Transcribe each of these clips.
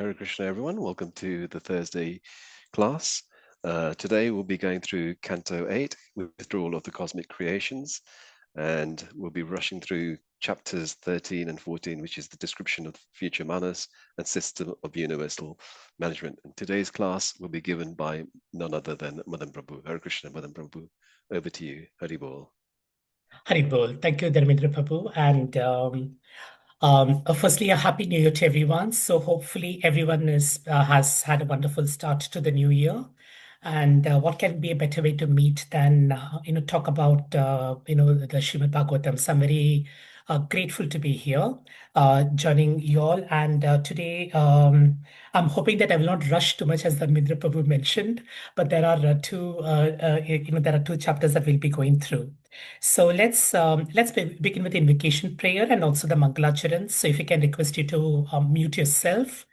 Hare Krishna, everyone. Welcome to the Thursday class. Today we'll be going through Canto 8, Withdrawal of the Cosmic Creations, and we'll be rushing through chapters 13 and 14, which is the description of future Manus and system of universal management. And today's class will be given by none other than Madan Prabhu. Hare Krishna, Madan Prabhu. Over to you. Hari Bol. Hari Bol. Thank you, Dharmendra Prabhu. And firstly, a happy new year to everyone. So hopefully everyone has had a wonderful start to the new year. And what can be a better way to meet than talk about the Srimad Bhagavatam? So I'm very grateful to be here, joining you all. And today, I'm hoping that I will not rush too much, as Dharmendra Prabhu mentioned. But there are there are two chapters that we'll be going through. So let's begin with the invocation prayer and also the Mangalacharan. So if you can request you to mute yourself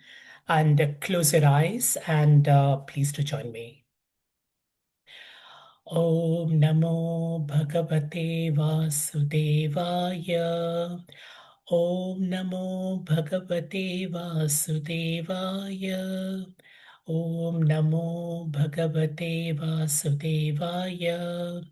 and close your eyes and please to join me. Om Namo Bhagavate Vasudevaya. Om Namo Bhagavate Vasudevaya. Om Namo Bhagavate Vasudevaya.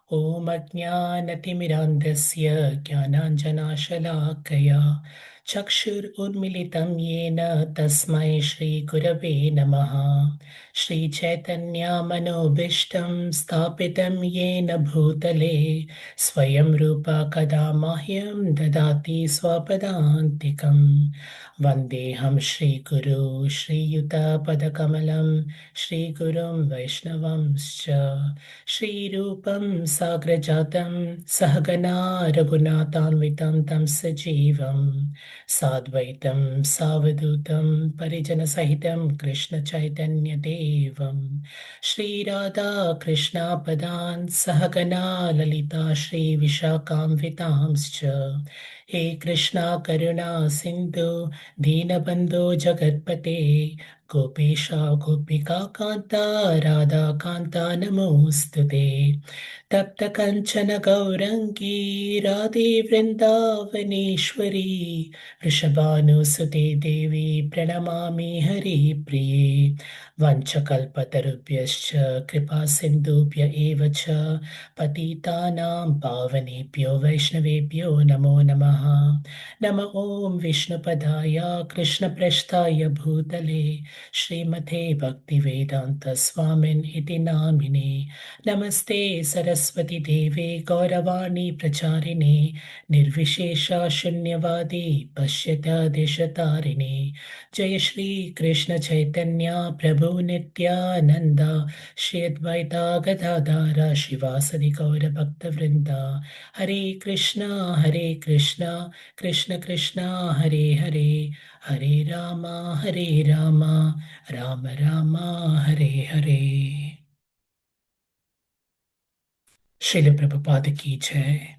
Om Ajnanatimirandasya Jnananjanashalakaya Chakshur Urmilitam Yena Tasmai Shri Gurave Namaha Shri Chaitanya Manobishtam Sthapitam Yena Bhutale Swayam Rupa Kadamahyam Dadati Swapadantikam Vandeham Shri Guru Shri Yuta Padakamalam Shri Gurum Vaishnavamscha Shri Rupam Sagrajatam Sahagana Raghunathanvitam Tam Sajivam Sadvaitam Savadutam Parijana Sahitam Krishna Chaitanya Devam Shri Radha Krishna Padan Sahagana Lalita Shri Vishakam Vitamscha He Krishna Karuna Sindhu Deenabandhu Jagatpate Gopesha Gopika Kanta Radha Kanta Namostute Tapta Kanchana Gaurangi Radhe Vrindavaneshwari Vrishabhanu Sute Devi Pranamami Hari Priye Vanchakalpatarubhyascha Kripa Sindhubhya Evacha Patitanam Pavanebhyo Vaishnavebhyo Namo Namaha Nama Om Vishnupadaya Krishna Prasthaya Bhutale Srimate Bhaktivedanta Swamin iti namine Namaste Saraswati Deve Gauravani Pracharine Nirvishesha Shunyavadi Pashyata Deshatarine Jaya Shri Krishna Chaitanya Prabhu Nityananda Shri Advaita Gadadara Shivasadi Gaura Bhakta Vrinda Hare Krishna Krishna Krishna Hare Hare Hare Rama, Rama Rama, Hare Hare. Srila Prabhupada ki jai.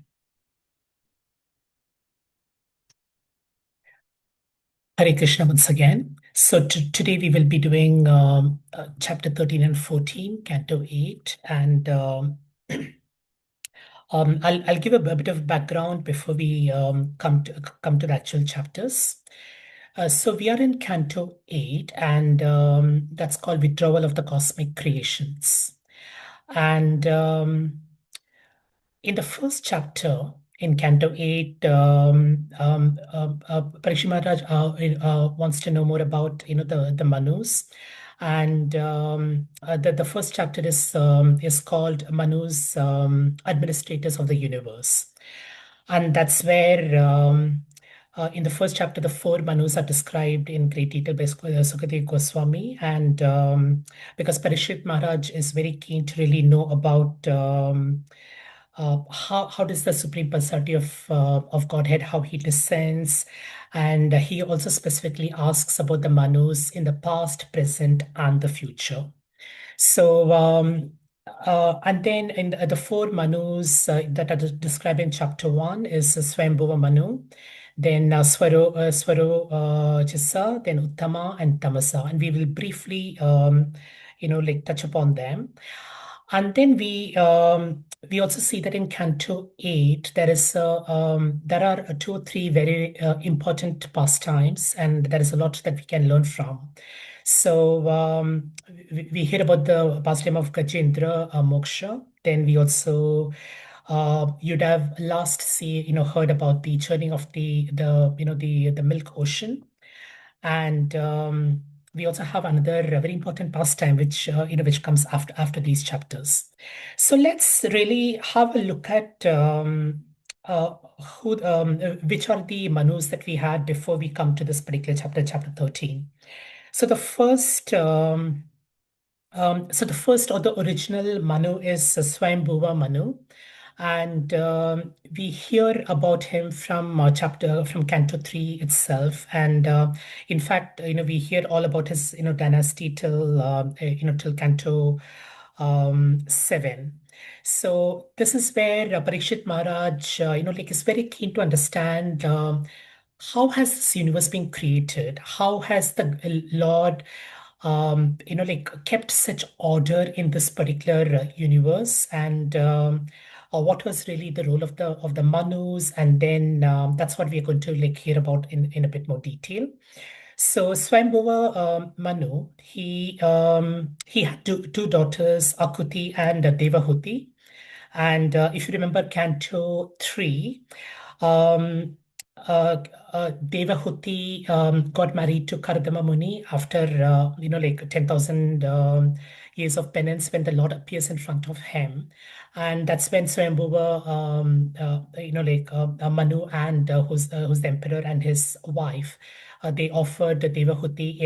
Hare Krishna once again. So today we will be doing chapter 13 and 14, Canto 8. And I'll give a bit of background before we come to the actual chapters. So we are in Canto 8, and that's called Withdrawal of the Cosmic Creations. And in the first chapter, in Canto 8, Parikshit Maharaj wants to know more about the Manus. And the first chapter is called Manus, Administrators of the Universe. And that's where in the first chapter, the four Manus are described in great detail by Sukadeva Goswami. And because Parikshit Maharaj is very keen to really know about how does the Supreme Personality of Godhead, how he descends. And he also specifically asks about the Manus in the past, present, and the future. So, and then in the four Manus that are described in chapter 1 is Swayambhuva Manu, then Swaro Chissa, then Uttama and Tamasa. And we will briefly, touch upon them. And then we also see that in Canto 8 there are two or three very important pastimes, and there is a lot that we can learn from. So we hear about the pastime of Gajendra Moksha. Then we also you'd have last heard about the churning of the milk ocean. And we also have another very important pastime which which comes after these chapters. So let's really have a look at uh, which are the manus that we had before we come to this particular chapter 13. So the first or the original Manu is Swayambhuva Manu, and we hear about him from chapter from Canto 3 itself. And in fact, we hear all about his dynasty till till Canto 7. So this is where Parikshit Maharaj, like is very keen to understand how has this universe been created? How has the Lord like kept such order in this particular universe, and what was really the role of the Manus, and then that's what we are going to like hear about in a bit more detail. So Swayambhuva Manu, he had two daughters, Akuti and Devahuti. And if you remember Canto 3, um, Devahuti got married to Kardama Muni after, like 10,000 years of penance when the Lord appears in front of him. And that's when Swayambhuva, Manu and who's the emperor and his wife, they offered Devahuti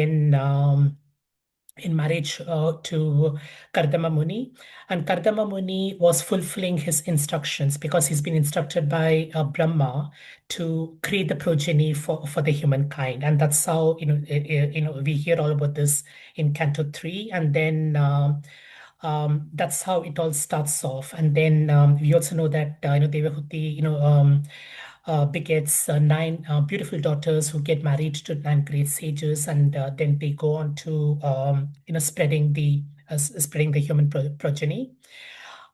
in marriage to Kardama Muni. And Kardama Muni was fulfilling his instructions because he's been instructed by Brahma to create the progeny for the humankind. And that's how, we hear all about this in Canto 3. And then that's how it all starts off. And then we also know that, Devahuti, begets nine beautiful daughters who get married to nine great sages, and then they go on to spreading the human progeny.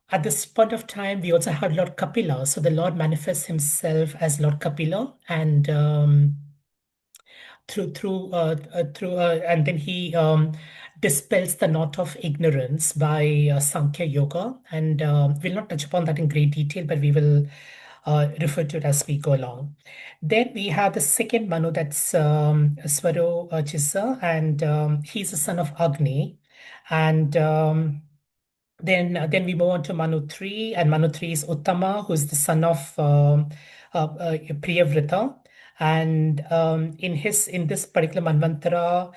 At this point of time, we also have Lord Kapila. So the Lord manifests himself as Lord Kapila, and and then he dispels the knot of ignorance by Sankhya Yoga, and we'll not touch upon that in great detail, but we will refer to it as we go along. Then we have the second Manu, that's Swaro Chisa, and he's the son of Agni. And then we move on to Manu 3, and Manu 3 is Uttama, who's the son of Priyavrita. And in this particular Manvantara,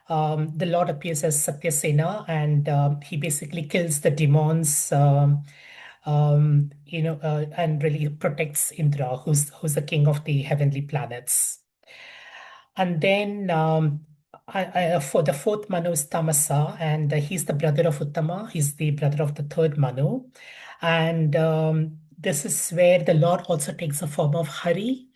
the Lord appears as Satyasena, and he basically kills the demons, and really protects Indra, who's the king of the heavenly planets. And then for the fourth Manu is Tamasa, and he's the brother of Uttama. He's the brother of the third Manu. And this is where the Lord also takes the form of Hari.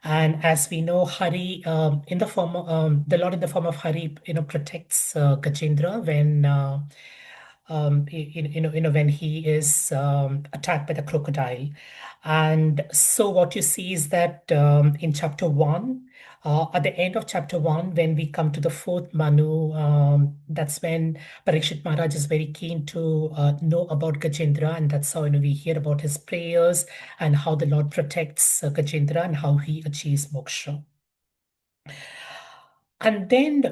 And as we know, Hari, in the form of, the Lord in the form of Hari, protects Gajendra when when he is attacked by the crocodile. And so what you see is that in chapter 1, at the end of chapter 1, when we come to the fourth Manu, that's when Parikshit Maharaj is very keen to know about Gajendra, and that's how we hear about his prayers and how the Lord protects Gajendra and how he achieves moksha. And then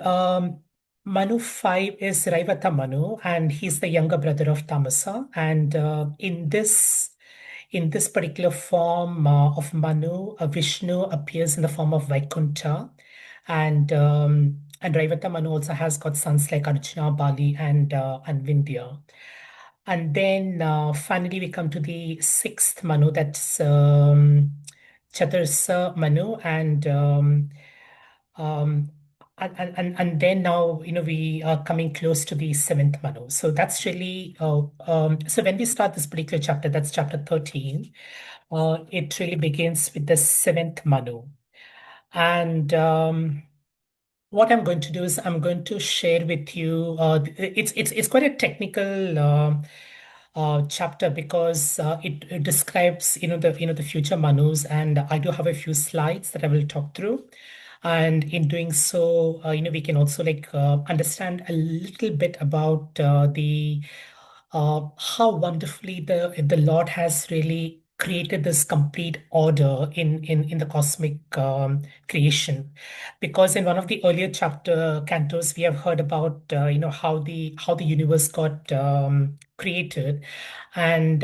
Manu 5 is Raivata Manu, and he's the younger brother of Tamasa. And in this particular form of Manu, Vishnu appears in the form of Vaikuntha, and Raivata Manu also has got sons like Arjuna, Bali, and Vindhya. And then finally we come to the sixth Manu, that's Chatursa Manu, um, and then now we are coming close to the seventh Manu. So that's really so when we start this particular chapter, that's chapter 13. It really begins with the seventh Manu, and what I'm going to do is I'm going to share with you. It's quite a technical chapter because it describes the future Manus, and I do have a few slides that I will talk through. And in doing so, we can also understand a little bit about the how wonderfully the Lord has really created this complete order in the cosmic creation. Because in one of the earlier chapter cantos, we have heard about how the universe got created, and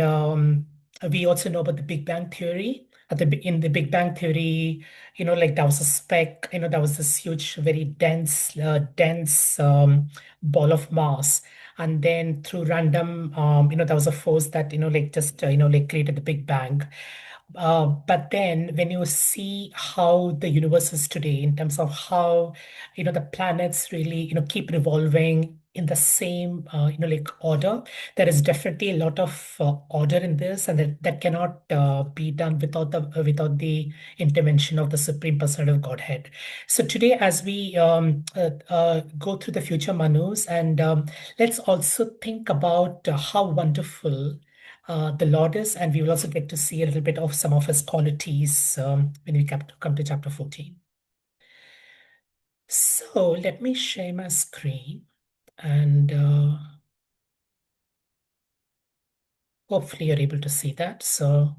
we also know about the Big Bang theory. In the Big Bang theory, there was a speck, there was this huge, very dense ball of mass, and then through random there was a force that just created the Big Bang. But then when you see how the universe is today, in terms of how the planets really keep revolving in the same order, there is definitely a lot of order in this, and that cannot be done without the intervention of the Supreme Personality of Godhead. So today, as we go through the future Manus, and let's also think about how wonderful the Lord is, and we will also get to see a little bit of some of his qualities when we come to chapter 14. So let me share my screen, and hopefully you're able to see that. So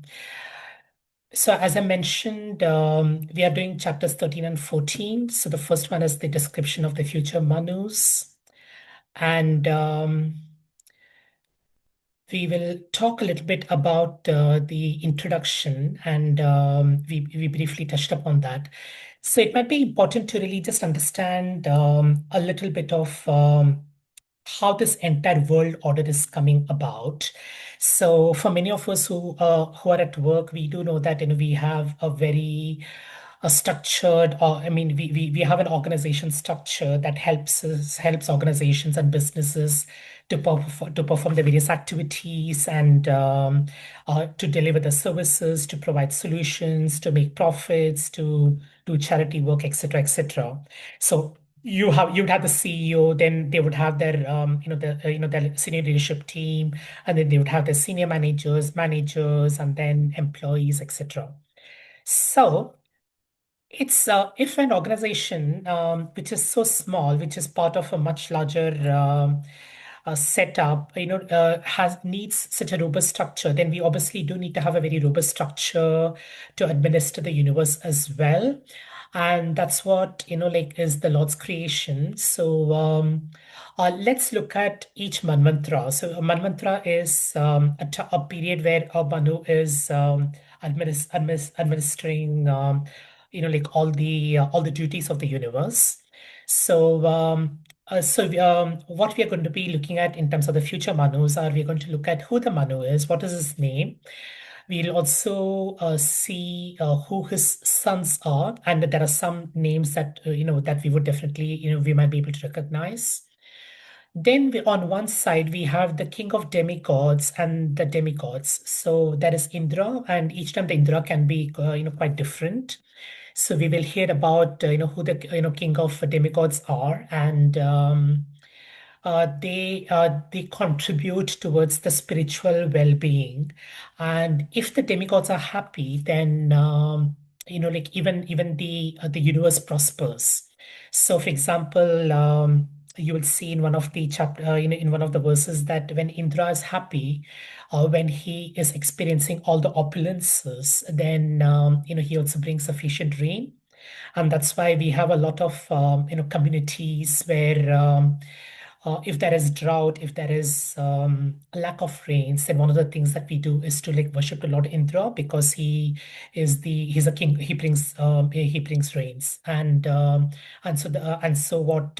as I mentioned, we are doing chapters 13 and 14. So the first one is the description of the future Manus. And we will talk a little bit about the introduction, and we briefly touched upon that. So it might be important to really just understand a little bit of how this entire world order is coming about. So for many of us who are at work, we do know that we have a very structured, or I mean, we have an organization structure that helps organizations and businesses to perform the various activities, and to deliver the services, to provide solutions, to make profits, to do charity work, etc., etc. So you'd have the CEO, then they would have their their senior leadership team, and then they would have the senior managers, and then employees, etc. So it's if an organization which is so small, which is part of a much larger setup, has needs such a robust structure, then we obviously do need to have a very robust structure to administer the universe as well. And that's what is the Lord's creation. So let's look at each manvantra. So a manvantra is a period where a Manu is administering all the duties of the universe. So what we are going to be looking at in terms of the future Manus are, we're going to look at who the Manu is, what is his name. We'll also see who his sons are, and there are some names that that we would definitely we might be able to recognize. Then on one side we have the king of demigods and the demigods. So that is Indra, and each time the Indra can be quite different. So we will hear about who the king of demigods are, and they contribute towards the spiritual well-being. And if the demigods are happy, then even the universe prospers. So for example, you will see in one of the chapter in one of the verses that when Indra is happy, when he is experiencing all the opulences, then he also brings sufficient rain. And that's why we have a lot of communities where if there is drought, if there is a lack of rains, then one of the things that we do is to worship the Lord Indra, because he's a king. He brings rains. And so what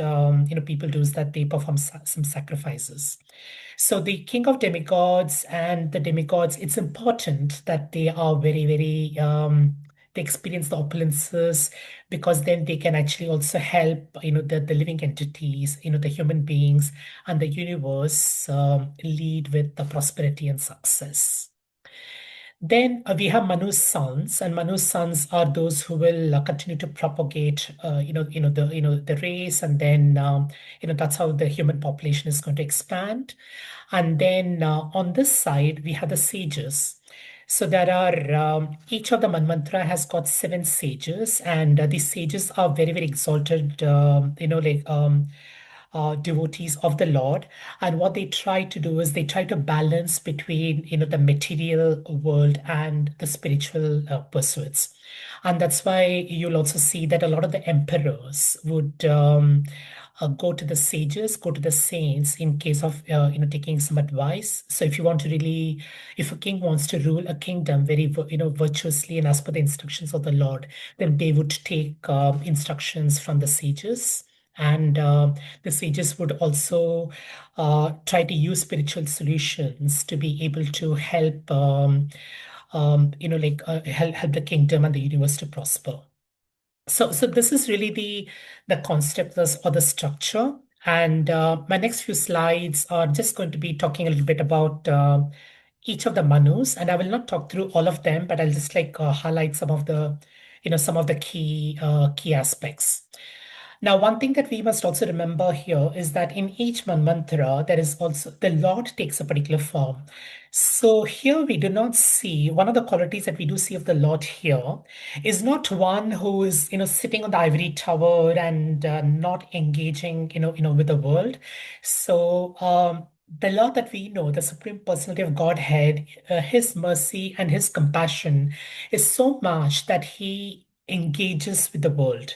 people do is that they perform some sacrifices. So the king of demigods and the demigods, it's important that they are very, very they experience the opulences, because then they can actually also help the living entities, the human beings and the universe lead with the prosperity and success. Then we have Manu's sons, and Manu's sons are those who will continue to propagate, the race, and then that's how the human population is going to expand. And then on this side, we have the sages. So there are each of the Manmantra has got seven sages, and these sages are very, very exalted, devotees of the Lord. And what they try to do is they try to balance between, the material world and the spiritual pursuits. And that's why you'll also see that a lot of the emperors would go to the sages, go to the saints in case of taking some advice. So if you want to really, if a king wants to rule a kingdom very virtuously and as per the instructions of the Lord, then they would take instructions from the sages. And the sages would also try to use spiritual solutions to be able to help, help the kingdom and the universe to prosper. So this is really the concept or the structure. And my next few slides are just going to be talking a little bit about each of the manus, and I will not talk through all of them, but I'll just highlight some of the key aspects. Now, one thing that we must also remember here is that in each mantra, there is also the Lord takes a particular form. So here we do not see one of the qualities that we do see of the Lord here is not one who is sitting on the ivory tower and not engaging with the world. So the Lord that we know, the Supreme Personality of Godhead, His mercy and His compassion is so much that He engages with the world.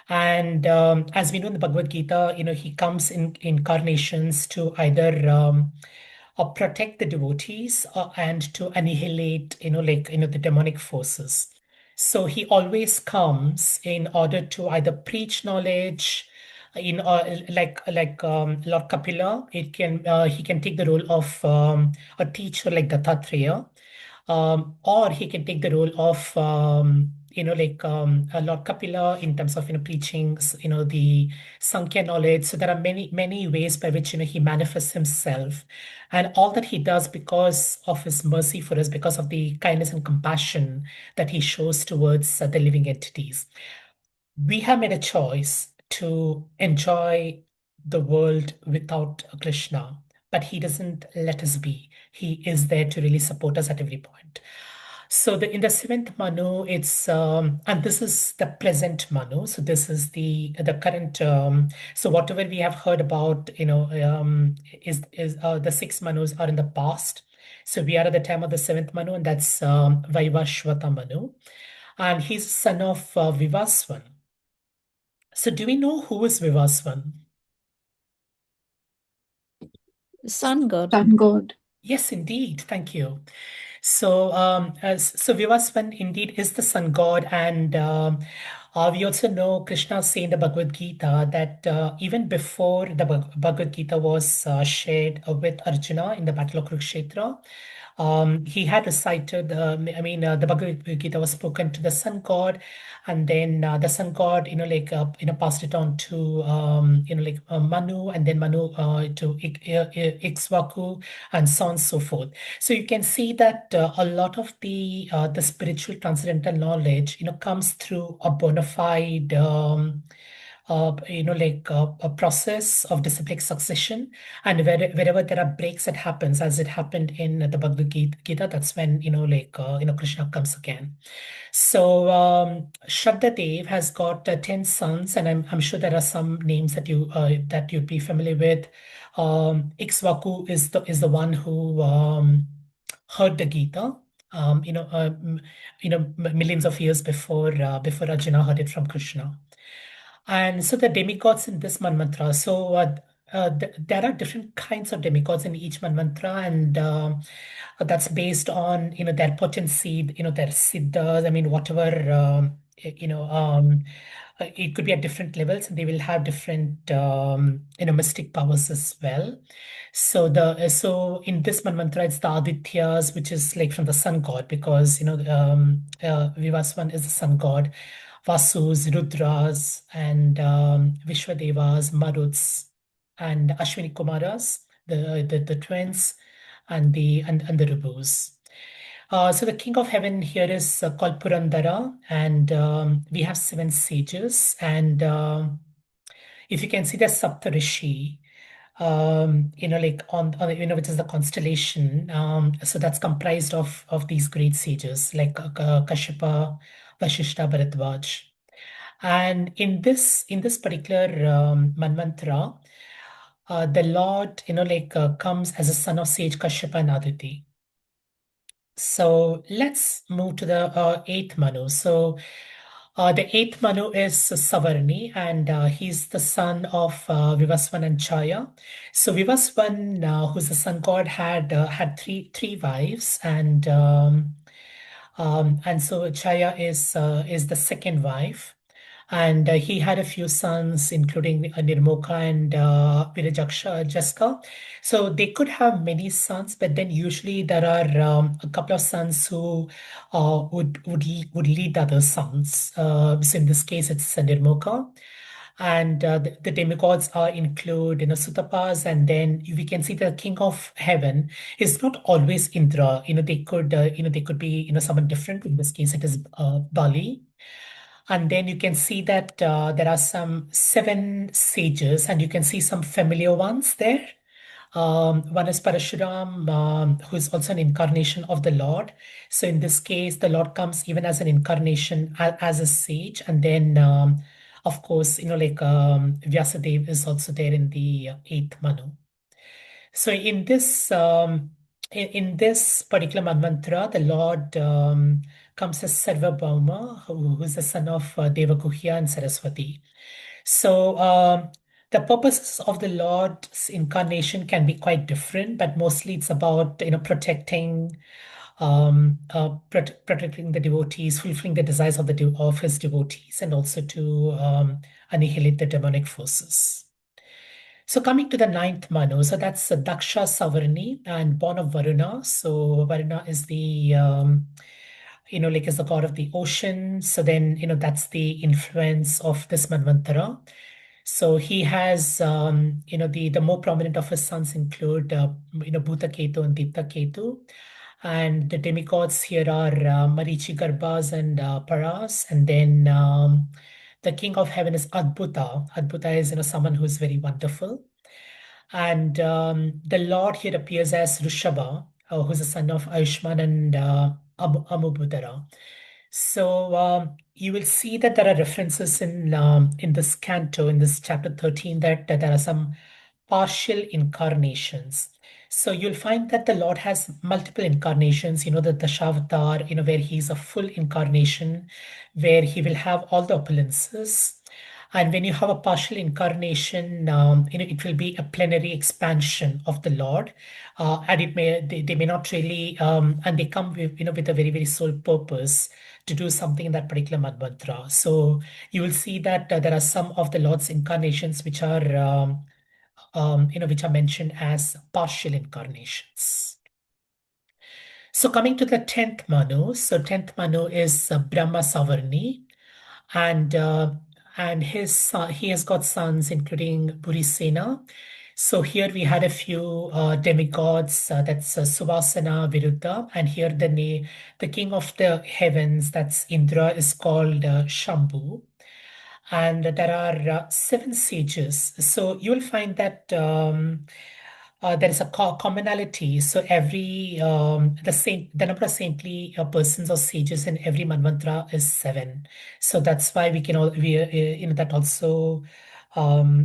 And as we know in the Bhagavad Gita, he comes in incarnations to either protect the devotees and to annihilate, the demonic forces. So he always comes in order to either preach knowledge, Lord Kapila. He can take the role of a teacher like Dattatreya, or he can take the role of Lord Kapila in terms of preaching the Sankhya knowledge. So there are many ways by which he manifests himself, and all that he does because of his mercy for us, because of the kindness and compassion that he shows towards the living entities. We have made a choice to enjoy the world without Krishna, but he doesn't let us be. He is there to really support us at every point. So in the seventh Manu, it's and this is the present Manu. So this is the current. So whatever we have heard about, is the six Manus are in the past. So we are at the time of the seventh Manu, and that's Vaivashvata Manu, and he's son of Vivaswan. So do we know who is Vivaswan? Sun god. Sun god. Yes, indeed. Thank you. So, Vivaswan indeed is the sun god, and we also know Krishna say in the Bhagavad Gita that even before the Bhagavad Gita was shared with Arjuna in the Battle of Kurukshetra, he had recited, the Bhagavad Gita was spoken to the sun god, and then the sun god, passed it on to, Manu, and then Manu to Ikshvaku, and so on and so forth. So you can see that a lot of the spiritual transcendental knowledge, comes through a bona fide, a process of disciplic succession, and wherever there are breaks that happens, as it happened in the Bhagavad Gita, that's when Krishna comes again. So Shraddhadev has got 10 sons, and I'm sure there are some names that you'd be familiar with. Ikshvaku is the one who heard the Gita. Millions of years before Arjuna heard it from Krishna. And so the demigods in this mantra. So there are different kinds of demigods in each mantra, and that's based on their potency, their siddhas. I mean, whatever it could be at different levels, and they will have different mystic powers as well. So in this mantra, it's the Adityas, which is like from the sun god, because Vivaswan is the sun god. Vasus, Rudras, and Vishwadevas, Maruts, and Ashwini Kumaras, the twins, and the Rubus. So the king of heaven here is called Purandara, and we have seven sages. And if you can see the Saptarishi, like on which is the constellation. So that's comprised of these great sages like Kashyapa, Vashishta, Bharadwaj. And in this particular manmantra, the Lord, comes as a son of sage Kashyapa and Aditi. So let's move to the eighth Manu. So the eighth Manu is Savarni, and he's the son of Vivasvan and Chaya. So Vivasvan, who's the sun god, had three wives, and so Chaya is the second wife. And he had a few sons, including Nirmoka and Virajaska. So they could have many sons, but then usually there are a couple of sons who would lead the other sons. So in this case, it's Nirmoka. And the demigods are include, Sutapas, and then we can see the king of heaven is not always Indra. They could be, someone different. In this case, it is Bali. And then you can see that there are some seven sages, and you can see some familiar ones there. One is Parashuram, who is also an incarnation of the Lord. So in this case, the Lord comes even as an incarnation, as a sage. And then, of course, Vyasadeva is also there in the eighth Manu. So in this particular mantra, the Lord comes as Sarvabhauma, who's the son of Devaguhya and Saraswati. So the purposes of the Lord's incarnation can be quite different, but mostly it's about protecting protecting the devotees, fulfilling the desires of his devotees, and also to annihilate the demonic forces. So coming to the ninth Manu, so that's Daksha Savarni and born of Varuna. So Varuna is the is the god of the ocean. So then that's the influence of this Manvantara. So he has the more prominent of his sons include Bhuta Ketu and Dipta Ketu. And the demigods here are Marichi Garbhas and Paras, and then the king of heaven is Adbhuta. Adbhuta is someone who is very wonderful. And the Lord here appears as Rishabha, who's the son of Ayushman and Amubudara. So you will see that there are references in this canto, in this chapter 13, that there are some partial incarnations. So you'll find that the Lord has multiple incarnations, the Dashavatar, where he's a full incarnation, where he will have all the opulences. And when you have a partial incarnation, it will be a plenary expansion of the Lord, and they may not really, and they come with a very very sole purpose to do something in that particular mantra. So you will see that there are some of the Lord's incarnations which are which are mentioned as partial incarnations. So coming to the 10th Manu, so 10th Manu is Brahma Savarni, and he has got sons including Purisena. So here we had a few demigods, that's Suvasana, Viruddha, and here the king of the heavens, that's Indra, is called Shambhu. And there are seven sages. So you will find that there is a commonality. So every the number of saintly persons or sages in every manvantara is seven. So that's why that also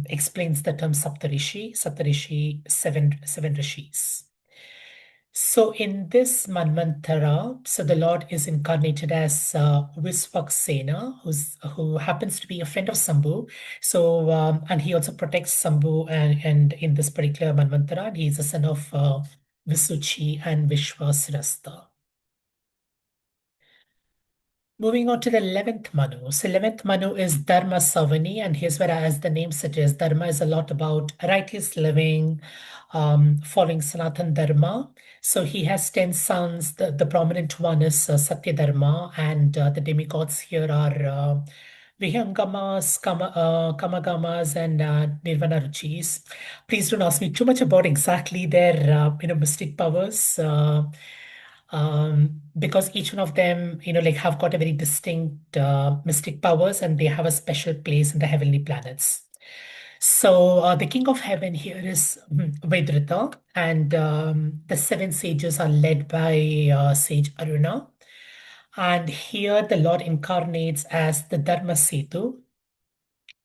explains the term Saptarishi. Saptarishi, seven rishis. So in this Manvantara, so the Lord is incarnated as Visvaksena, who happens to be a friend of Sambhu. So and he also protects Sambhu, and in this particular Manvantara, he is the son of Visuchi and Vishwasrasta. Moving on to the 11th Manu. So 11th Manu is Dharma Savani, and here's where, as the name suggests, Dharma is a lot about righteous living, following Sanatan Dharma. So he has 10 sons. The prominent one is Satya Dharma, and the demigods here are Vihangamas, Kamagamas, and Nirvana Ruchis. Please don't ask me too much about exactly their mystic powers. because each one of them, like have got a very distinct mystic powers, and they have a special place in the heavenly planets. So the king of heaven here is Vedrita, and the seven sages are led by Sage Aruna. And here the Lord incarnates as the Dharma Setu.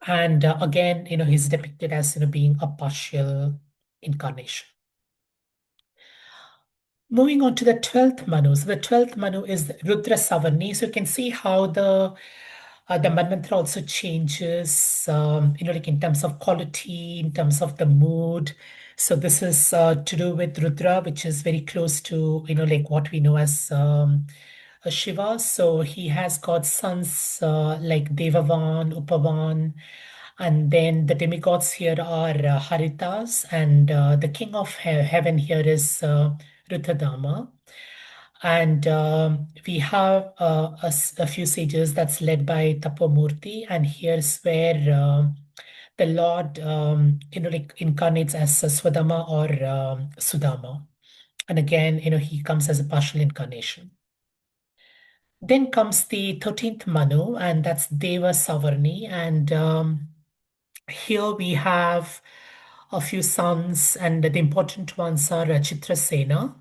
And again, he's depicted as being a partial incarnation. Moving on to the 12th Manu. So the 12th Manu is Rudra Savarni. So you can see how the mantra also changes, like in terms of quality, in terms of the mood. So this is to do with Rudra, which is very close to, like what we know as Shiva. So he has got sons like Devavan, Upavan, and then the demigods here are Haritas, and the king of heaven here is Ruthadama. And we have a few sages that's led by Tapomurti, and here's where the Lord, like incarnates as Swadama or Sudama. And again, he comes as a partial incarnation. Then comes the 13th Manu, and that's Deva Savarni. And here we have a few sons, and the important ones are Chitrasena.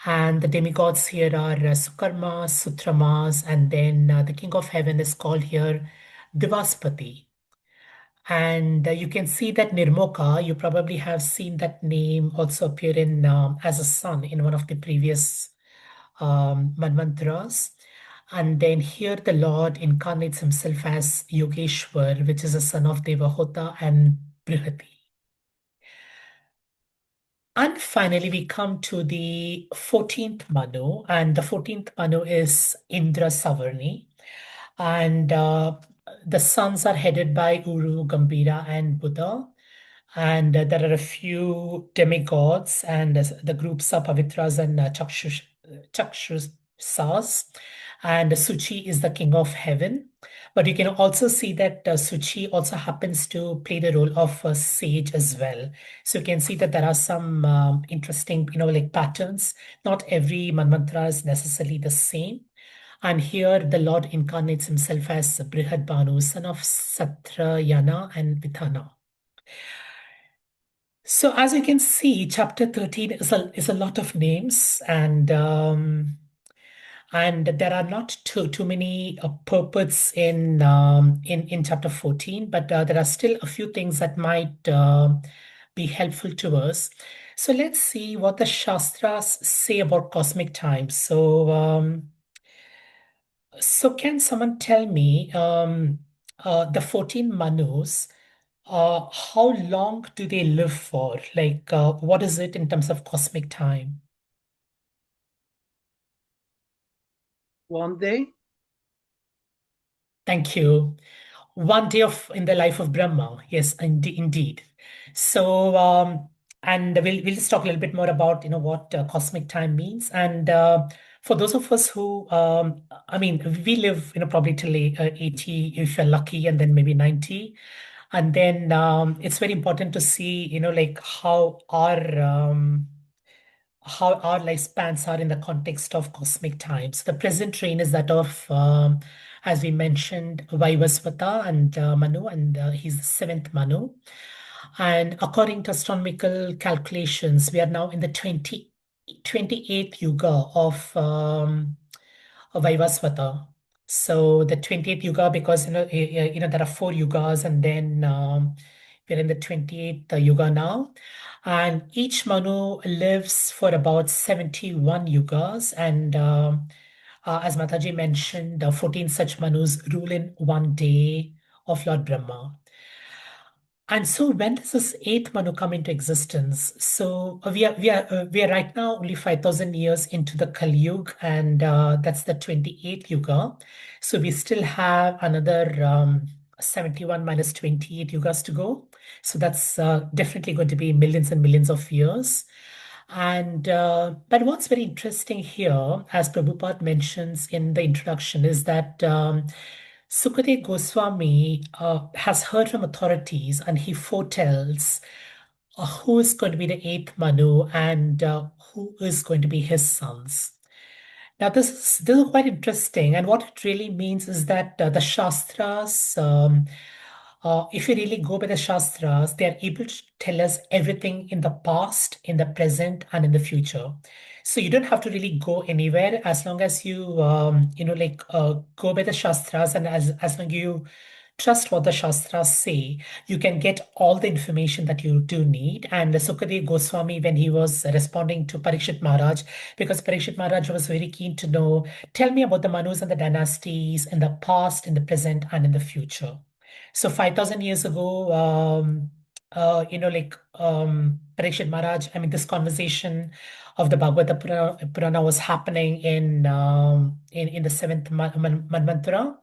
And the demigods here are Sukarma, Sutramas, and then the king of heaven is called here Divaspati. And you can see that Nirmoka, you probably have seen that name also appear in as a son in one of the previous Manvantras. And then here the Lord incarnates himself as Yogeshwar, which is a son of Devahota and Brihati. And finally, we come to the 14th Manu, and the 14th Manu is Indra Savarni. And the sons are headed by Uru, Gambira, and Buddha. And there are a few demigods, and the groups are Pavitras and Chakshusas. And Suchi is the king of heaven. But you can also see that Suchi also happens to play the role of a sage as well. So you can see that there are some interesting, like patterns. Not every mantra is necessarily the same. And here the Lord incarnates himself as Brihad Banu, son of Satrayana and Vithana. So as you can see, chapter 13 is a lot of names, and there are not too many purports in chapter 14, but there are still a few things that might be helpful to us. So let's see what the Shastras say about cosmic time. So can someone tell me the 14 Manus? How long do they live for? Like, what is it in terms of cosmic time? One day. Thank you. One day of in the life of Brahma. Yes, indeed. So, and we'll just talk a little bit more about what cosmic time means. And for those of us who, I mean, we live probably till 80 if you're lucky, and then maybe 90. And then it's very important to see like how our lifespans are in the context of cosmic times. The present reign is that of, as we mentioned, Vaivasvata and Manu, and he's the seventh Manu. And according to astronomical calculations, we are now in the 28th yuga of Vaivasvata. So the 28th yuga, because there are four yugas, and then we're in the 28th yuga now. And each Manu lives for about 71 yugas. And as Mataji mentioned, 14 such Manus rule in one day of Lord Brahma. And so when does this eighth Manu come into existence? So we are right now only 5,000 years into the Kali Yuga, and that's the 28th Yuga. So we still have another 71 minus 28 yugas to go. So that's definitely going to be millions and millions of years. And but what's very interesting here, as Prabhupada mentions in the introduction, is that Sukadev Goswami has heard from authorities, and he foretells who is going to be the eighth Manu, and who is going to be his sons. Now, this is quite interesting, and what it really means is that the Shastras, if you really go by the Shastras, they are able to tell us everything in the past, in the present, and in the future. So you don't have to really go anywhere as long as you, go by the Shastras, and as long as you trust what the Shastras say, you can get all the information that you do need. And Sukadev Goswami, when he was responding to Parikshit Maharaj, because Parikshit Maharaj was very keen to know, tell me about the Manus and the dynasties in the past, in the present, and in the future. So 5,000 years ago, Parikshit Maharaj, I mean, this conversation of the Bhagavata Purana was happening in the seventh Manvantara.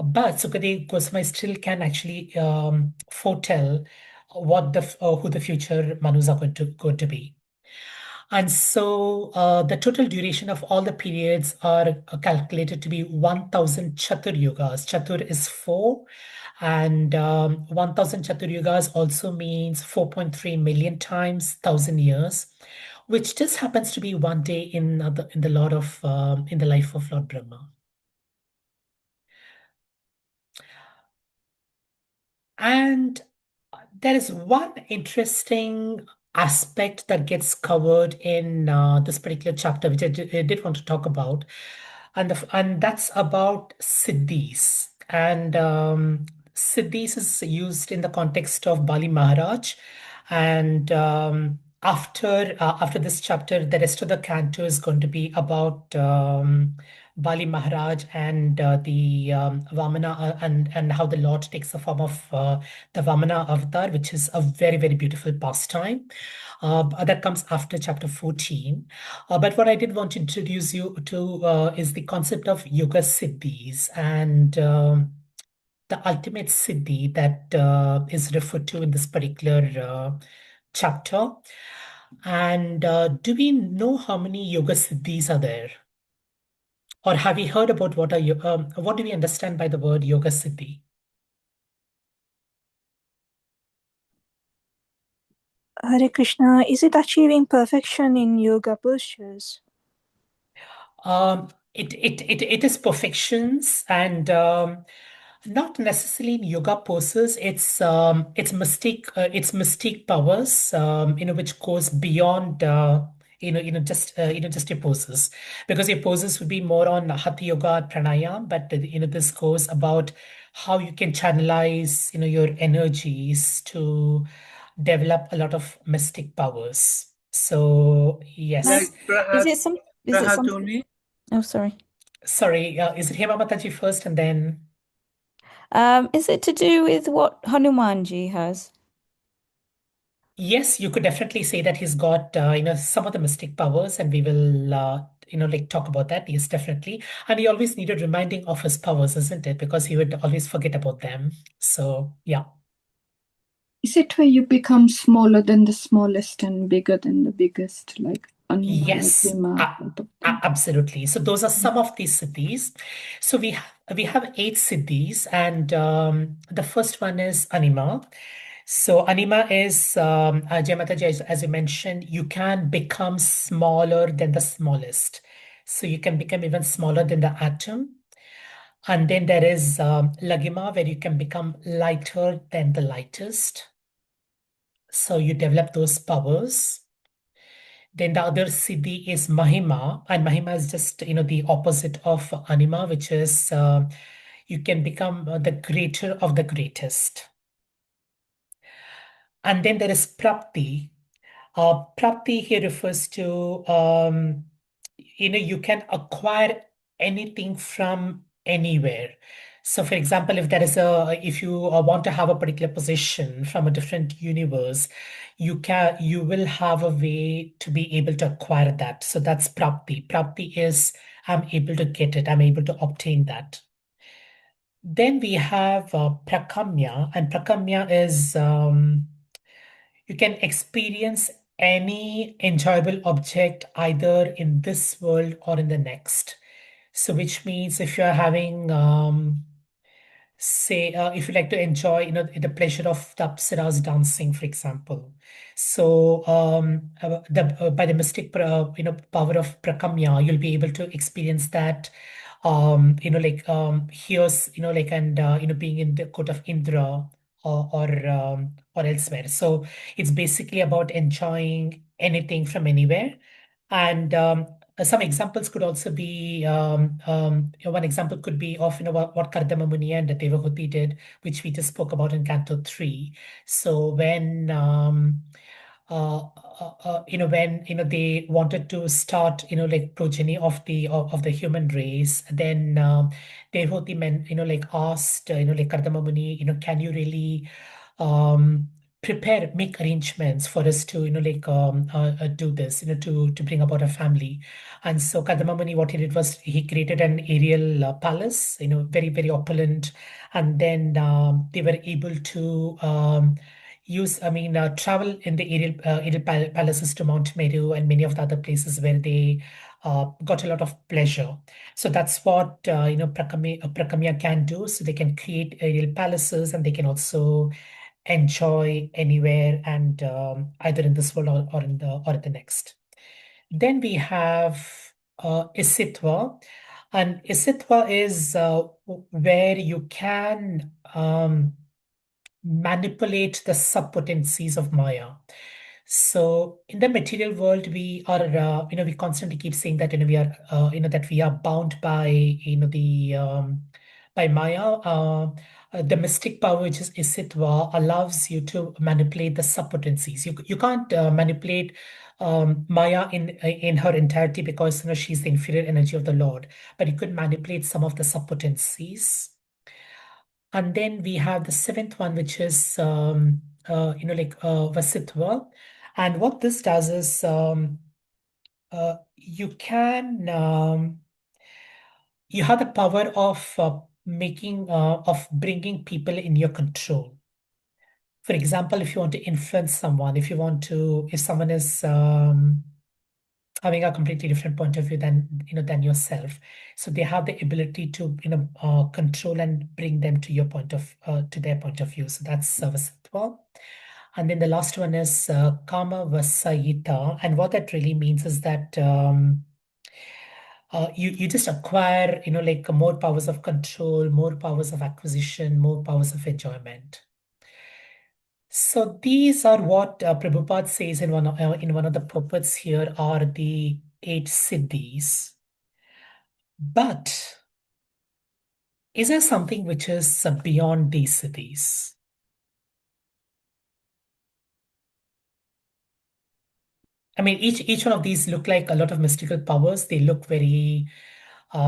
But Sukadev Goswami still can actually foretell who the future Manus are going to be. And so the total duration of all the periods are calculated to be 1,000 Chatur Yugas. Chatur is 4, and 1,000 Chatur Yugas also means 4.3 million times 1,000 years, which just happens to be one day in the life of Lord Brahma. And there is one interesting aspect that gets covered in this particular chapter, which I did want to talk about, and that's about siddhis. And siddhis is used in the context of Bali Maharaj, and after this chapter, the rest of the canto is going to be about Bali Maharaj and the Vamana, and how the Lord takes the form of the Vamana avatar, which is a very, very beautiful pastime. That comes after chapter 14. But what I did want to introduce you to is the concept of Yoga Siddhis, and the ultimate Siddhi that is referred to in this particular chapter. And do we know how many Yoga Siddhis are there? Or have you heard about what do we understand by the word Yoga Siddhi? Hare Krishna, is it achieving perfection in yoga postures? It is perfections, and not necessarily in yoga poses. It's mystique powers, which goes beyond just your poses, because your poses would be more on hatha yoga, pranayam, but this goes about how you can channelize your energies to develop a lot of mystic powers. So yes. Like Is it some? Is it something? Prahatuni? Oh, sorry. Sorry, is it Hema Mataji first and then? Is it to do with what Hanumanji has? Yes, you could definitely say that he's got some of the mystic powers, and we will talk about that. Yes, definitely. And he always needed reminding of his powers, isn't it? Because he would always forget about them. So yeah. Is it where you become smaller than the smallest and bigger than the biggest, like Anuma, Yes, like Bhima? absolutely. So those are some of these siddhis. So we have 8 siddhis, and the first one is anima. So anima is Jai Mataji, as you mentioned, you can become smaller than the smallest. So you can become even smaller than the atom. And then there is lagima, where you can become lighter than the lightest. So you develop those powers. Then the other siddhi is Mahima, and Mahima is just the opposite of Anima, which is you can become the greater of the greatest. And then there is Prapti. Prapti here refers to you can acquire anything from anywhere. So, for example, if you want to have a particular position from a different universe, you will have a way to be able to acquire that. So that's Prapti. Prapti is I'm able to get it. I'm able to obtain that. Then we have Prakamya, and Prakamya is you can experience any enjoyable object either in this world or in the next. So, which means if you're having say if you like to enjoy the pleasure of the apsaras dancing, for example. So by the mystic power of prakamya, you'll be able to experience that here's and being in the court of Indra or elsewhere. So it's basically about enjoying anything from anywhere. And some examples could also be one example could be of what Kardama Muni and Devahuti did, which we just spoke about in Canto 3. So when when they wanted to start like progeny of the human race, then Devahuti men asked like Kardama Muni, can you really um make arrangements for us to do this to bring about a family. And so Kadama Muni, what he did was he created an aerial palace, very very opulent. And then they were able to travel in the aerial palaces to Mount Meru and many of the other places where they got a lot of pleasure. So that's what Prakamya can do. So they can create aerial palaces, and they can also enjoy anywhere, and either in this world or the next. Then we have Isitwa, and Isitwa is where you can manipulate the subpotencies of Maya. So in the material world, we are, we constantly keep saying that, that we are bound by, by Maya. The mystic power, which is Isitwa, allows you to manipulate the subpotencies. You can't manipulate Maya in her entirety, because she's the inferior energy of the Lord, but you could manipulate some of the subpotencies. And then we have the seventh one, which is Vasitva. And what this does is you can you have the power of bringing people in your control. For example, if you want to influence someone, if someone is having a completely different point of view than yourself, so they have the ability to control and bring them to their point of view. So that's Vasitva. And then the last one is Kama Vasayita. And what that really means is that you just acquire more powers of control, more powers of acquisition, more powers of enjoyment. So these are what Prabhupada says in one of the purports here are the 8 siddhis. But is there something which is beyond these siddhis? I mean, each one of these look like a lot of mystical powers. They look very they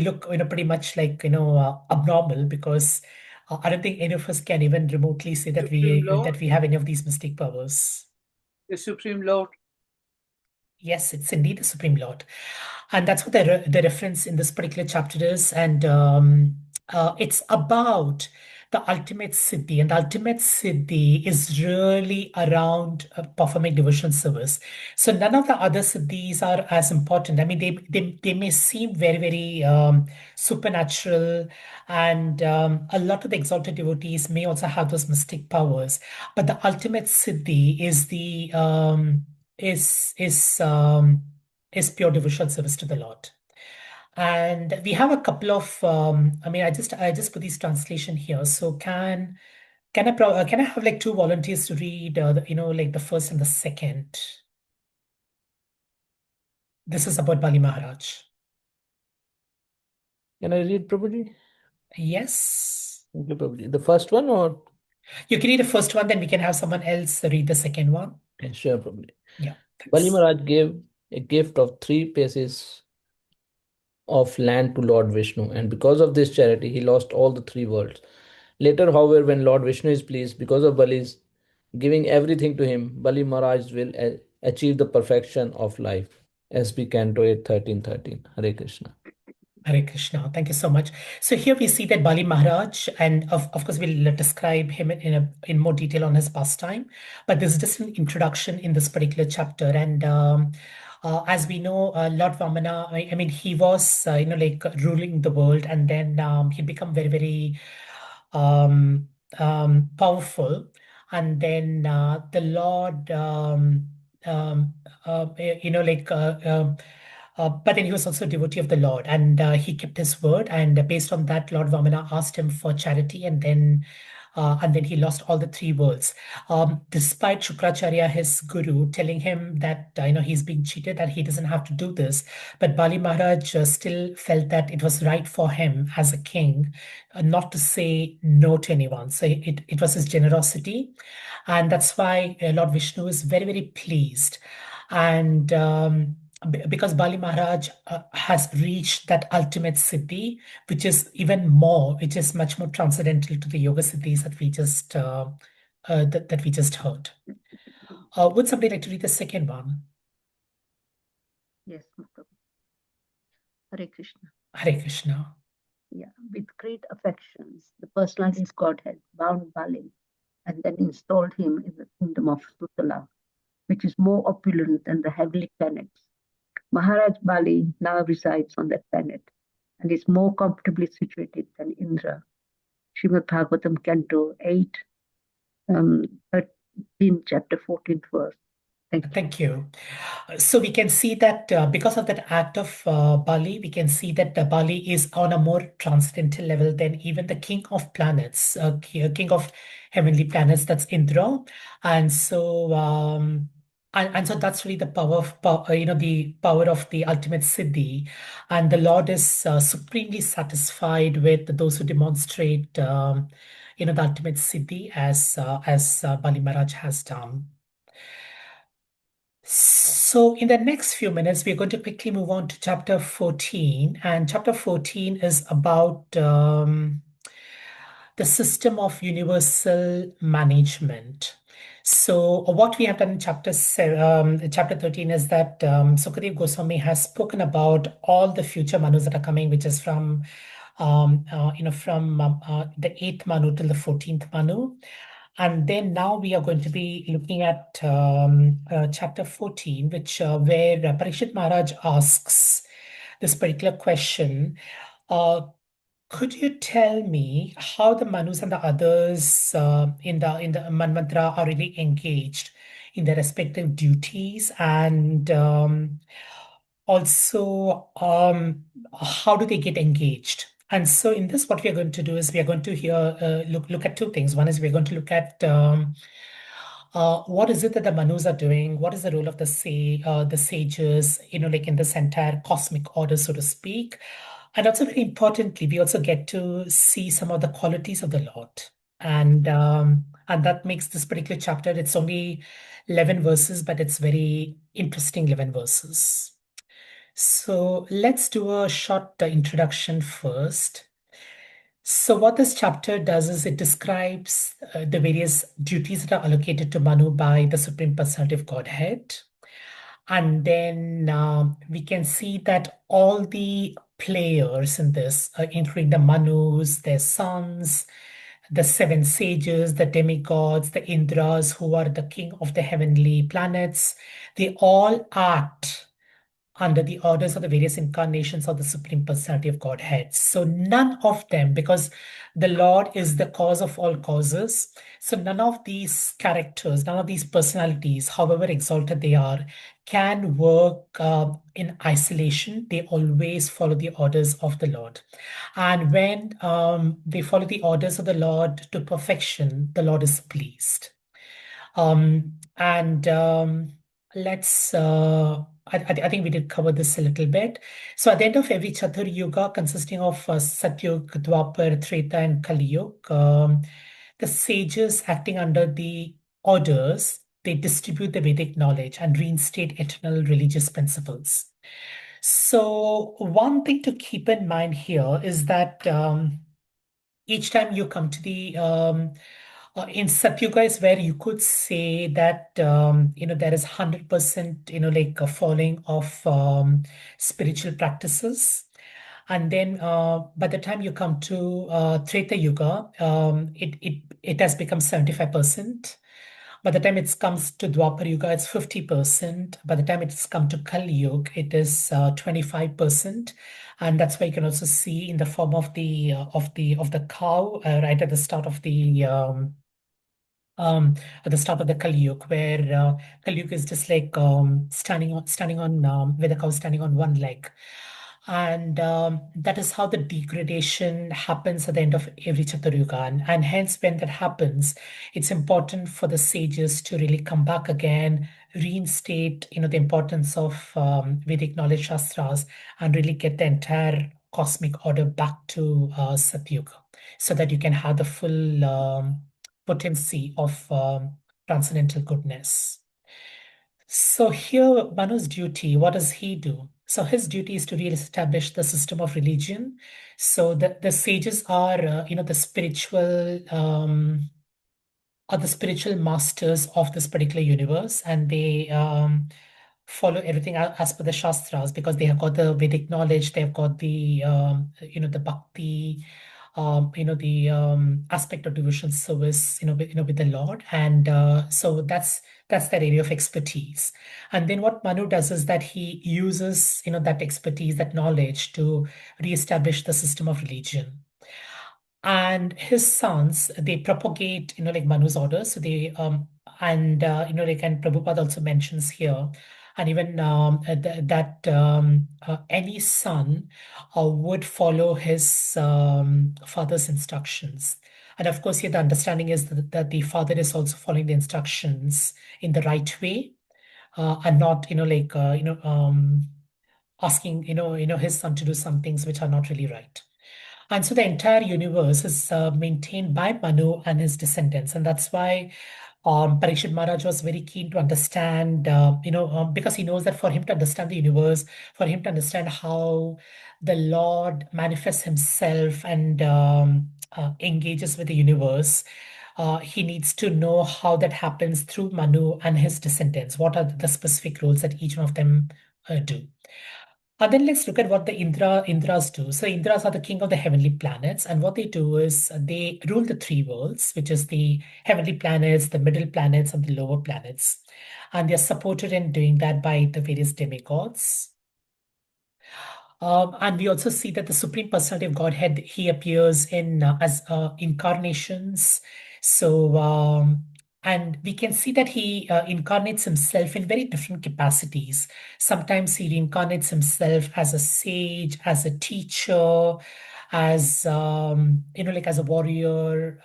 look pretty much like abnormal, because I don't think any of us can even remotely say that Supreme Lord? we have any of these mystic powers. The Supreme Lord. Yes, it's indeed the Supreme Lord. And that's what the reference in this particular chapter is. And it's about the ultimate siddhi. And the ultimate siddhi is really around performing devotional service. So none of the other siddhis are as important. I mean, they may seem very, very supernatural. And a lot of the exalted devotees may also have those mystic powers. But the ultimate siddhi is the is pure devotional service to the Lord. And we have a couple of I just put these translation here. So can I have like 2 volunteers to read the first and the second? This is about Bali Maharaj. Can I read, Prabhuji? Yes. Thank you, Prabhuji. The first one, or? You can read the first one, then we can have someone else read the second one. Okay, sure, Prabhuji. Yeah. Bali Thanks. Maharaj gave a gift of 3 paces of land to Lord Vishnu, and because of this charity, he lost all the 3 worlds. Later, however, when Lord Vishnu is pleased, because of Bali's giving everything to him, Bali Maharaj will achieve the perfection of life. SB Canto 8, 13. Hare Krishna. Hare Krishna. Thank you so much. So here we see that Bali Maharaj, and of course we'll describe him in more detail on his pastime, but this is just an introduction in this particular chapter. And As we know, Lord Vamana, I mean, he was, like ruling the world, and then he become very, very um, powerful. And then the Lord, like, but then he was also a devotee of the Lord, and he kept his word. And based on that, Lord Vamana asked him for charity, and then he lost all the three worlds. Despite Shukracharya, his guru, telling him that he's being cheated, that he doesn't have to do this, but Bali Maharaj still felt that it was right for him as a king not to say no to anyone. So it was his generosity, and that's why Lord Vishnu is very, very pleased. And because Bali Maharaj has reached that ultimate siddhi, which is much more transcendental to the yoga siddhis that we just heard. Would somebody like to read the second one? Yes, Mahaprabhu. Hare Krishna. Hare Krishna. Yeah, with great affections, the personality's Godhead bound Bali and then installed him in the kingdom of Sutala, which is more opulent than the heavenly planets. Maharaj Bali now resides on that planet and is more comfortably situated than Indra. Srimad Bhagavatam, Canto 8, 13, chapter 14th verse. Thank you. So we can see that because of that act of Bali, we can see that Bali is on a more transcendental level than even the king of planets, king of heavenly planets, that's Indra. And so and so that's really the the power of the ultimate siddhi. And the Lord is supremely satisfied with those who demonstrate the ultimate siddhi as Bali Maharaj has done. So in the next few minutes, we're going to quickly move on to chapter 14. And chapter 14 is about the system of universal management. So what we have done in chapter 13 is that Sukadev Goswami has spoken about all the future Manus that are coming, which is from the 8th Manu till the 14th Manu. And then now we are going to be looking at chapter 14, where Parikshit Maharaj asks this particular question. Could you tell me how the Manus and the others in the Manvantara are really engaged in their respective duties, and also how do they get engaged? And so in this, what we are going to do is we are going to look at two things. One is we're going to look at what is it that the Manus are doing? What is the role of the sages, like in this entire cosmic order, so to speak? And also very importantly, we also get to see some of the qualities of the Lord. And that makes this particular chapter, it's only 11 verses, but it's very interesting 11 verses. So let's do a short introduction first. So what this chapter does is it describes the various duties that are allocated to Manu by the Supreme Personality of Godhead. And then we can see that all the players in this, including the Manus, their sons, the 7 sages, the demigods, the Indras, who are the king of the heavenly planets, they all act under the orders of the various incarnations of the Supreme Personality of Godhead. So none of them, because the Lord is the cause of all causes, so none of these characters, none of these personalities, however exalted they are, can work in isolation. They always follow the orders of the Lord. And when they follow the orders of the Lord to perfection, the Lord is pleased. Let's I think we did cover this a little bit. So at the end of every Chatur Yuga, consisting of Satyug, Dwapar, Treta, and Kali Yuga, the sages acting under the orders, they distribute the Vedic knowledge and reinstate eternal religious principles. So one thing to keep in mind here is that each time you come to the in Satyuga is where you could say that there is 100% like a following of spiritual practices. And then by the time you come to Treta Yuga, it has become 75%. By the time it comes to Dwapar Yuga, it's 50%. By the time it's come to Kali Yuga, it is 25%. And that's why you can also see in the form of the cow right at the start of the Kali Yuga, where Kali Yuga is just like standing on where the cow is standing on one leg. And that is how the degradation happens at the end of every Chaturyuga. And hence, when that happens, it's important for the sages to really come back again, reinstate, the importance of Vedic knowledge shastras, and really get the entire cosmic order back to Satyuga, so that you can have the full potency of transcendental goodness. So here, Manu's duty, what does he do? So his duty is to really establish the system of religion. So the sages are, the spiritual masters of this particular universe, and they follow everything as per the shastras, because they have got the Vedic knowledge, they've got the the bhakti, the aspect of devotional service, with the Lord, and so that's their area of expertise. And then what Manu does is that he uses that expertise, that knowledge, to reestablish the system of religion. And his sons, they propagate, like Manu's orders. So they and and Prabhupada also mentions here, and even that any son would follow his father's instructions. And of course, here the understanding is that the father is also following the instructions in the right way, and not asking his son to do some things which are not really right. And so the entire universe is maintained by Manu and his descendants. And that's why Parikshit Maharaj was very keen to understand, because he knows that for him to understand the universe, for him to understand how the Lord manifests himself and engages with the universe, he needs to know how that happens through Manu and his descendants. What are the specific roles that each one of them do? And then let's look at what the Indras do. So Indras are the king of the heavenly planets, and what they do is they rule the three worlds, which is the heavenly planets, the middle planets, and the lower planets. And they're supported in doing that by the various demigods. And we also see that the Supreme Personality of Godhead, he appears in as incarnations. So and we can see that he incarnates himself in very different capacities. Sometimes he reincarnates himself as a sage, as a teacher, as as a warrior,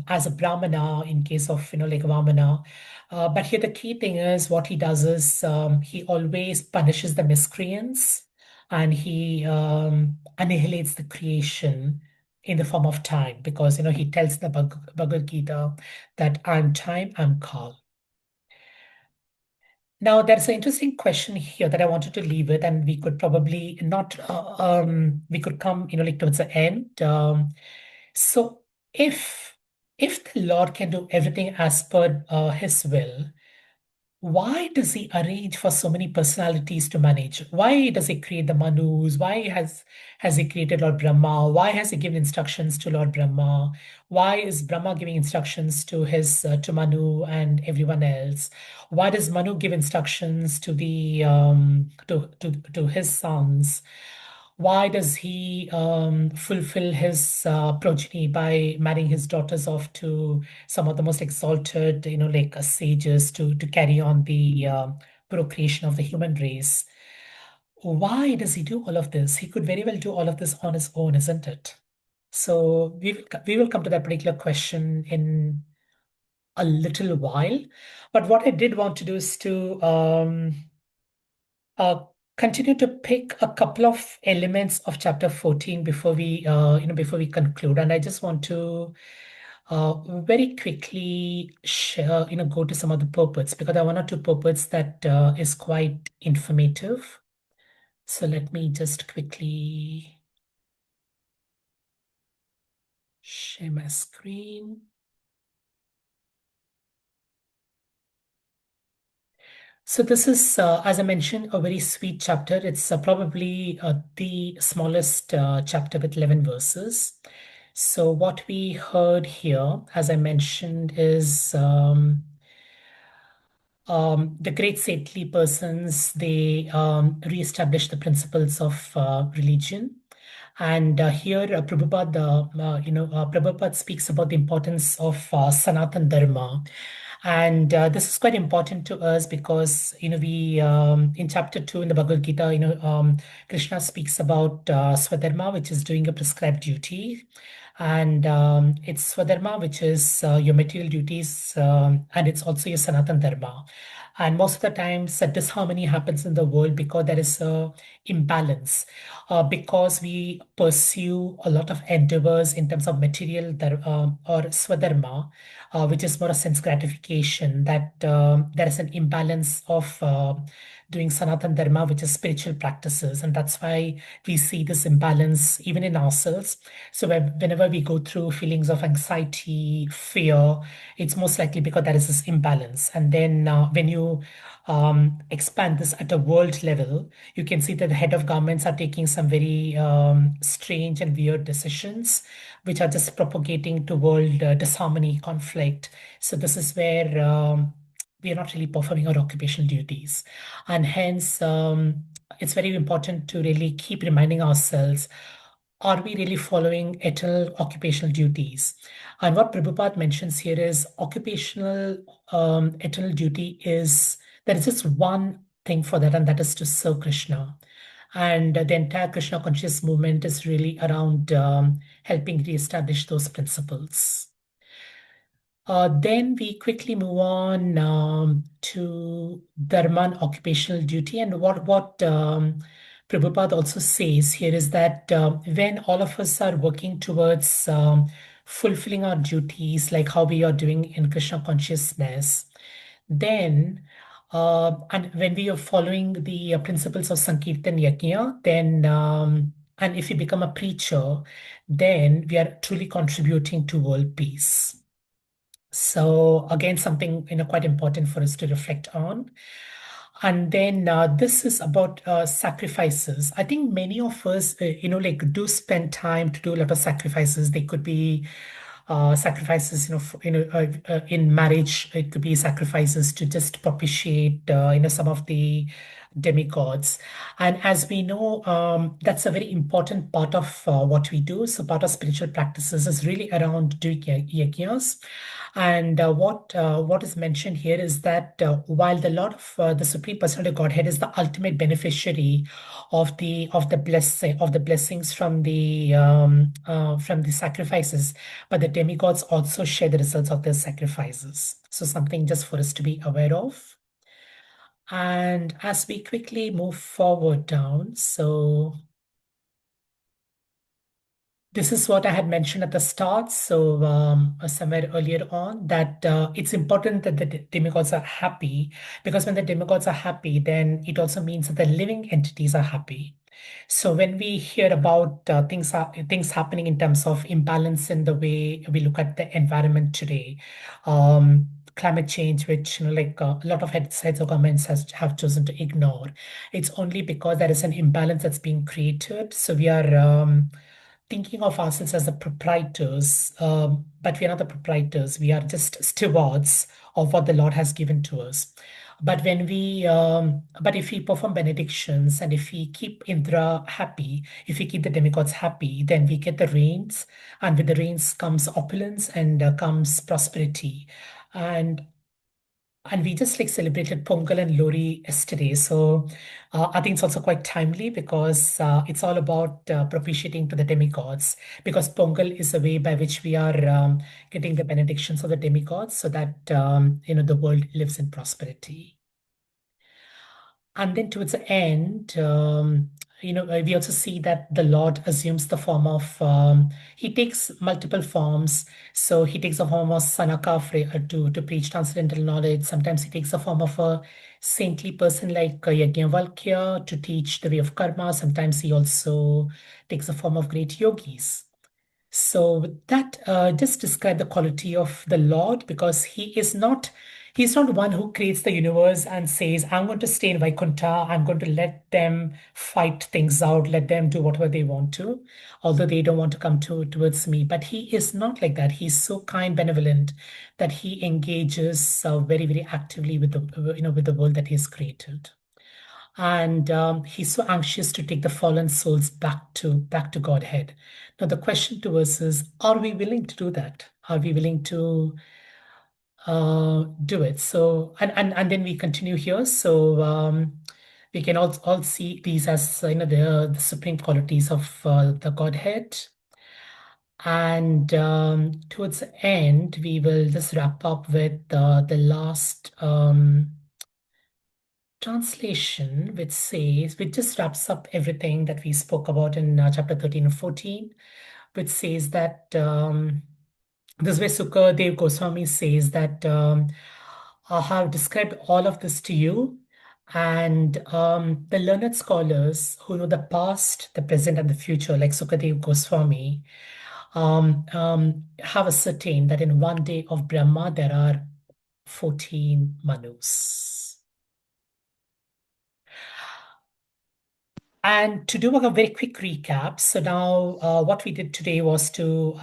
as a brahmana in case of like Vamana. But here the key thing is what he does is he always punishes the miscreants, and he annihilates the creation in the form of time, because he tells the Bhagavad Gita that I'm time, I'm Kal. Now, there's an interesting question here that I wanted to leave with, and we could probably not, we could come, like towards the end. So if the Lord can do everything as per his will, why does he arrange for so many personalities to manage? Why does he create the Manus? Why has he created Lord Brahma? Why has he given instructions to Lord Brahma? Why is Brahma giving instructions to his to Manu and everyone else? Why does Manu give instructions to the to his sons? Why does he fulfill his progeny by marrying his daughters off to some of the most exalted, like sages to carry on the procreation of the human race? Why does he do all of this? He could very well do all of this on his own, isn't it? So we will come to that particular question in a little while. But what I did want to do is to uh, continue to pick a couple of elements of chapter 14 before we before we conclude. And I just want to very quickly share, go to some of the purports, because there are one or two purports that is quite informative. So let me just quickly share my screen. So this is, as I mentioned, a very sweet chapter. It's probably the smallest chapter with 11 verses. So what we heard here, as I mentioned, is the great saintly persons, they re-established the principles of religion. And here, Prabhupada speaks about the importance of Sanatan Dharma. And this is quite important to us because, we, in chapter 2 in the Bhagavad Gita, Krishna speaks about Swadharma, which is doing a prescribed duty. And it's Swadharma, which is your material duties, and it's also your Sanatan Dharma. And most of the times, disharmony happens in the world because there is a imbalance, because we pursue a lot of endeavors in terms of material or Swadharma, which is more a sense gratification, that there is an imbalance of doing Sanatan Dharma, which is spiritual practices. And that's why we see this imbalance even in ourselves. So whenever we go through feelings of anxiety, fear, it's most likely because there is this imbalance. And then when you expand this at a world level, you can see that the head of governments are taking some very strange and weird decisions, which are just propagating to world disharmony, conflict. So this is where we are not really performing our occupational duties. And hence, it's very important to really keep reminding ourselves, are we really following eternal occupational duties? And what Prabhupada mentions here is occupational eternal duty is, there is just one thing for that, and that is to serve Krishna. And the entire Krishna conscious movement is really around helping reestablish those principles. Then we quickly move on to Dharma and occupational duty. And what Prabhupada also says here is that when all of us are working towards fulfilling our duties, like how we are doing in Krishna consciousness, then and when we are following the principles of Sankirtan Yajna, then and if we become a preacher, then we are truly contributing to world peace. So again, something quite important for us to reflect on. And then this is about sacrifices. I think many of us, do spend time to do a lot of sacrifices. They could be sacrifices, in marriage. It could be sacrifices to just propitiate, some of the demigods. And as we know, that's a very important part of what we do. So part of spiritual practices is really around doing yajnas. And what is mentioned here is that while the Lord of the Supreme Personality of Godhead is the ultimate beneficiary of the blessings from the sacrifices, but the demigods also share the results of their sacrifices. So something just for us to be aware of. And as we quickly move forward down, so this is what I had mentioned at the start. So somewhere earlier on, that it's important that the demigods are happy, because when the demigods are happy, then it also means that the living entities are happy. So when we hear about things happening in terms of imbalance in the way we look at the environment today, climate change, which a lot of heads of governments have chosen to ignore, it's only because there is an imbalance that's being created. So we are thinking of ourselves as the proprietors, but we are not the proprietors. We are just stewards of what the Lord has given to us. But but if we perform benedictions, and if we keep Indra happy, if we keep the demigods happy, then we get the rains, and with the rains comes opulence and comes prosperity. And we just celebrated Pongal and Lori yesterday. So I think it's also quite timely, because it's all about propitiating to the demigods, because Pongal is a way by which we are getting the benedictions of the demigods, so that the world lives in prosperity. And then towards the end, we also see that the Lord assumes the form of, he takes multiple forms. So he takes the form of Sanaka to preach transcendental knowledge. Sometimes he takes the form of a saintly person like Yajnavalkya to teach the way of karma. Sometimes he also takes the form of great yogis. So with that, just describe the quality of the Lord, because he is not He's not one who creates the universe and says, I'm going to stay in Vaikuntha, I'm going to let them fight things out, let them do whatever they want to, although they don't want to come towards me. But he is not like that. He's so kind, benevolent, that he engages very, very actively with with the world that he has created. And he's so anxious to take the fallen souls back to Godhead. Now the question to us is, are we willing to do that? Are we willing to do it? So and then we continue here. So we can all see these as the supreme qualities of the Godhead. And towards the end, we will just wrap up with the last translation, which just wraps up everything that we spoke about in chapter 13 and 14, which says that this way Sukadev Goswami says that I have described all of this to you, and the learned scholars who know the past, the present, and the future, like Sukadev Goswami, have ascertained that in one day of Brahma there are 14 Manus. And to do a very quick recap, so now what we did today was to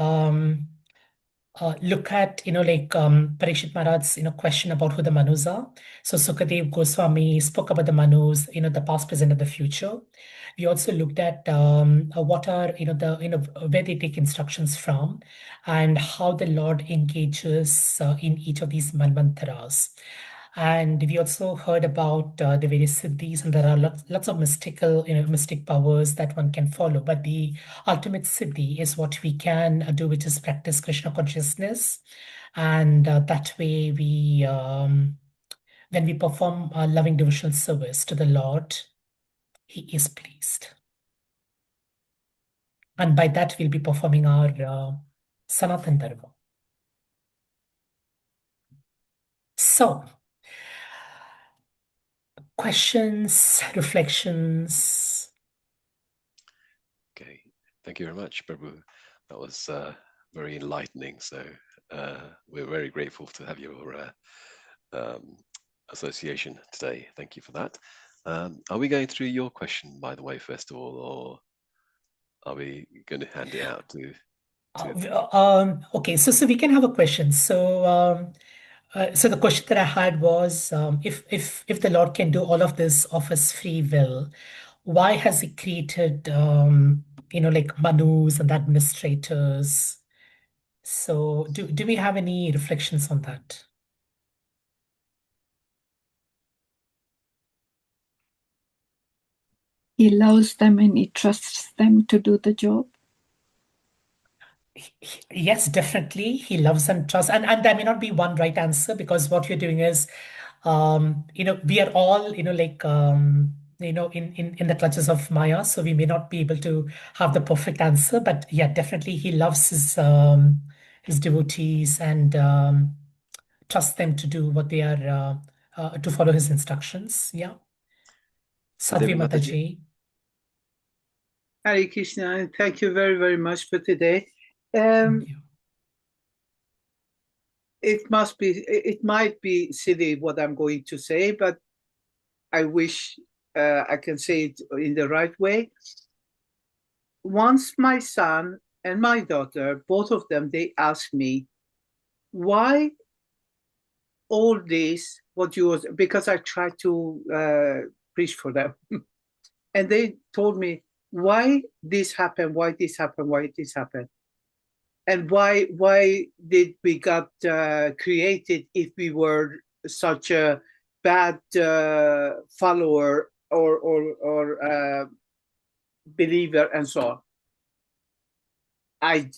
look at, Parikshit Maharaj's, question about who the Manus are. So Sukadev Goswami spoke about the Manus, the past, present, and the future. We also looked at what are, where they take instructions from and how the Lord engages in each of these manvantaras. And we also heard about the various siddhis, and there are lots of mystic powers that one can follow. But the ultimate siddhi is what we can do, which is practice Krishna consciousness. And that way when we perform our loving devotional service to the Lord, He is pleased. And by that, we'll be performing our Sanatan Dharma. So, questions, reflections? Okay, thank you very much, Prabhu. That was very enlightening. So we're very grateful to have your association today. Thank you for that. Are we going through your question, by the way, first of all, or are we going to hand it out to okay, so we can have a question. So so the question that I had was, if the Lord can do all of this of His free will, why has He created like Manus and administrators? So do we have any reflections on that? He loves them and he trusts them to do the job. Yes, definitely. He loves and trusts. And there may not be one right answer, because what you're doing is, we are all, in the clutches of Maya. So we may not be able to have the perfect answer, but yeah, definitely he loves his devotees and trusts them to do what they are, to follow his instructions. Yeah. Sadhvi Mataji. Hare Krishna, and thank you very, very much for today. Thank you. It might be silly what I'm going to say, but I wish I can say it in the right way. Once my son and my daughter, both of them, they asked me, why all this, because I tried to preach for them. And they told me, why this happened, why this happened, why this happened. And why did we got created if we were such a bad follower or believer and so on?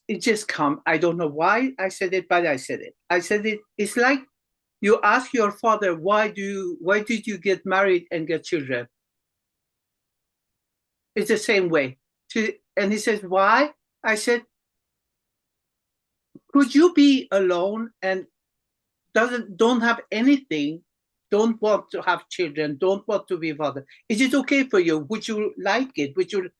It just come. I don't know why I said it, but I said it. I said it. It's like you ask your father, why did you get married and get children? It's the same way. And he says, why? I said, could you be alone and don't have anything, don't want to have children, don't want to be a father? Is it okay for you? Would you like it? Would you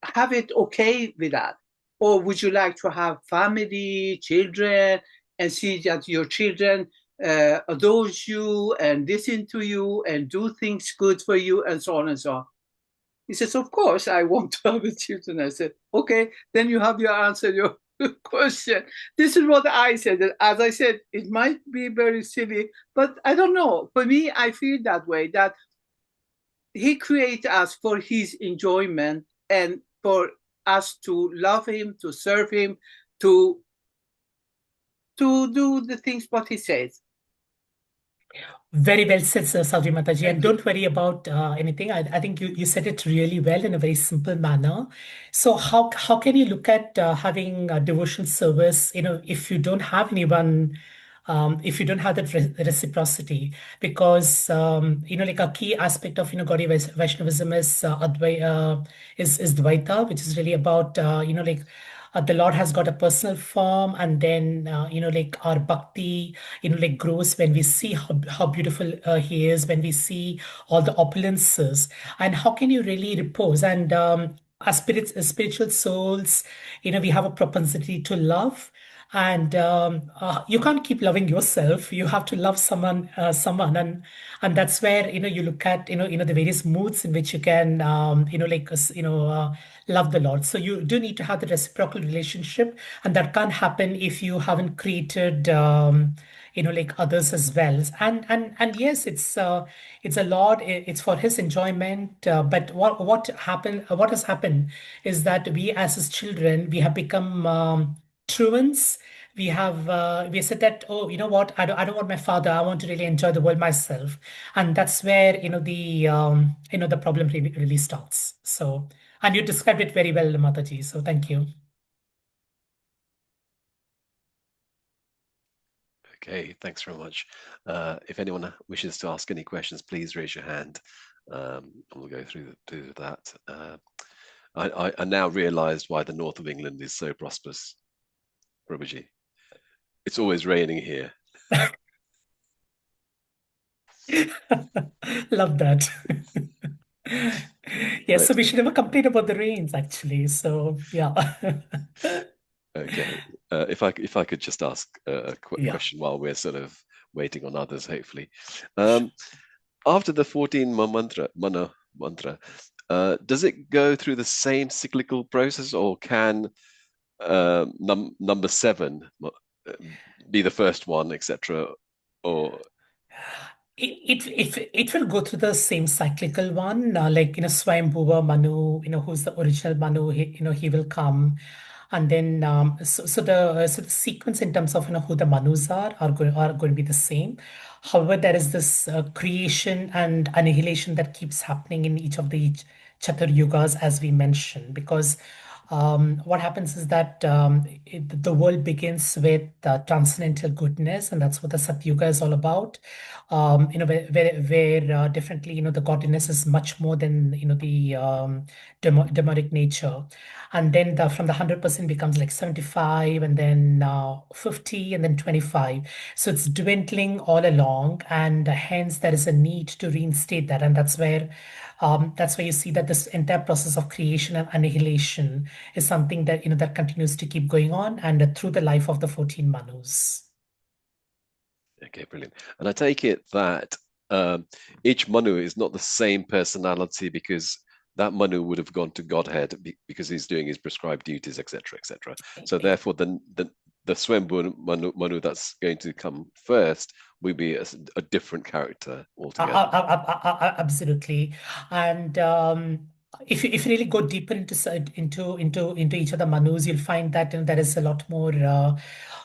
have it okay with that? Or would you like to have family, children, and see that your children adores you and listen to you and do things good for you and so on and so on. He says, of course, I want to have children. I said, okay, then you have your answer, your question. This is what I said. As I said, it might be very silly, but I don't know. For me, I feel that way, that he created us for his enjoyment and for us to love him, to serve him, to do the things what he says. Very well said, Sir Savri Mataji. Thank And you. don't worry about anything. I think you said it really well in a very simple manner. So how can you look at having a devotional service, if you don't have anyone, if you don't have that reciprocity? Because like a key aspect of Gaudiya Vaishnavism is is Dvaita, which is really about like the Lord has got a personal form, and then like our bhakti like grows when we see how beautiful he is, when we see all the opulences. And how can you really repose? And as spiritual souls, we have a propensity to love. And you can't keep loving yourself. You have to love someone, and that's where you look at the various moods in which you can like love the Lord. So you do need to have the reciprocal relationship, and that can't happen if you haven't created like others as well. And yes, it's a Lord, it's for his enjoyment. But what has happened is that we as his children, we have become truants. We said that, oh, you know what, I don't want my father, I want to really enjoy the world myself. And that's where the problem really starts. So, and you described it very well, Mataji, so thank you. Okay, thanks very much. If anyone wishes to ask any questions, please raise your hand, and we'll go through that. I now realised why the north of England is so prosperous, Prabhuji. It's always raining here. Love that. Yes, so Right. we should never complain about the rains, actually. So yeah. Okay. If I could just ask a Yeah. question while we're sort of waiting on others, hopefully. After the 14 mantra, does it go through the same cyclical process, or can number 7 be the first one, etc.? Or It will go through the same cyclical one, like Swayambhuva Manu, who's the original Manu. He will come, and then so the sequence in terms of who the Manus are going to be the same. However, there is this creation and annihilation that keeps happening in each of the Chatur Yugas, as we mentioned, because what happens is that the world begins with transcendental goodness, and that's what the Satyuga is all about. Where differently, the godliness is much more than the demonic nature, and then from the 100% becomes like 75, and then 50, and then 25. So it's dwindling all along, and hence there is a need to reinstate that, and that's where you see that this entire process of creation and annihilation is something that that continues to keep going on, and through the life of the 14 Manus. okay, brilliant. And I take it that each Manu is not the same personality, because that Manu would have gone to Godhead because he's doing his prescribed duties, etc., etc. So therefore, the Swayambhu Manu that's going to come first will be a different character altogether. Absolutely. And if you really go deeper into each of the Manus, you'll find that there is a lot more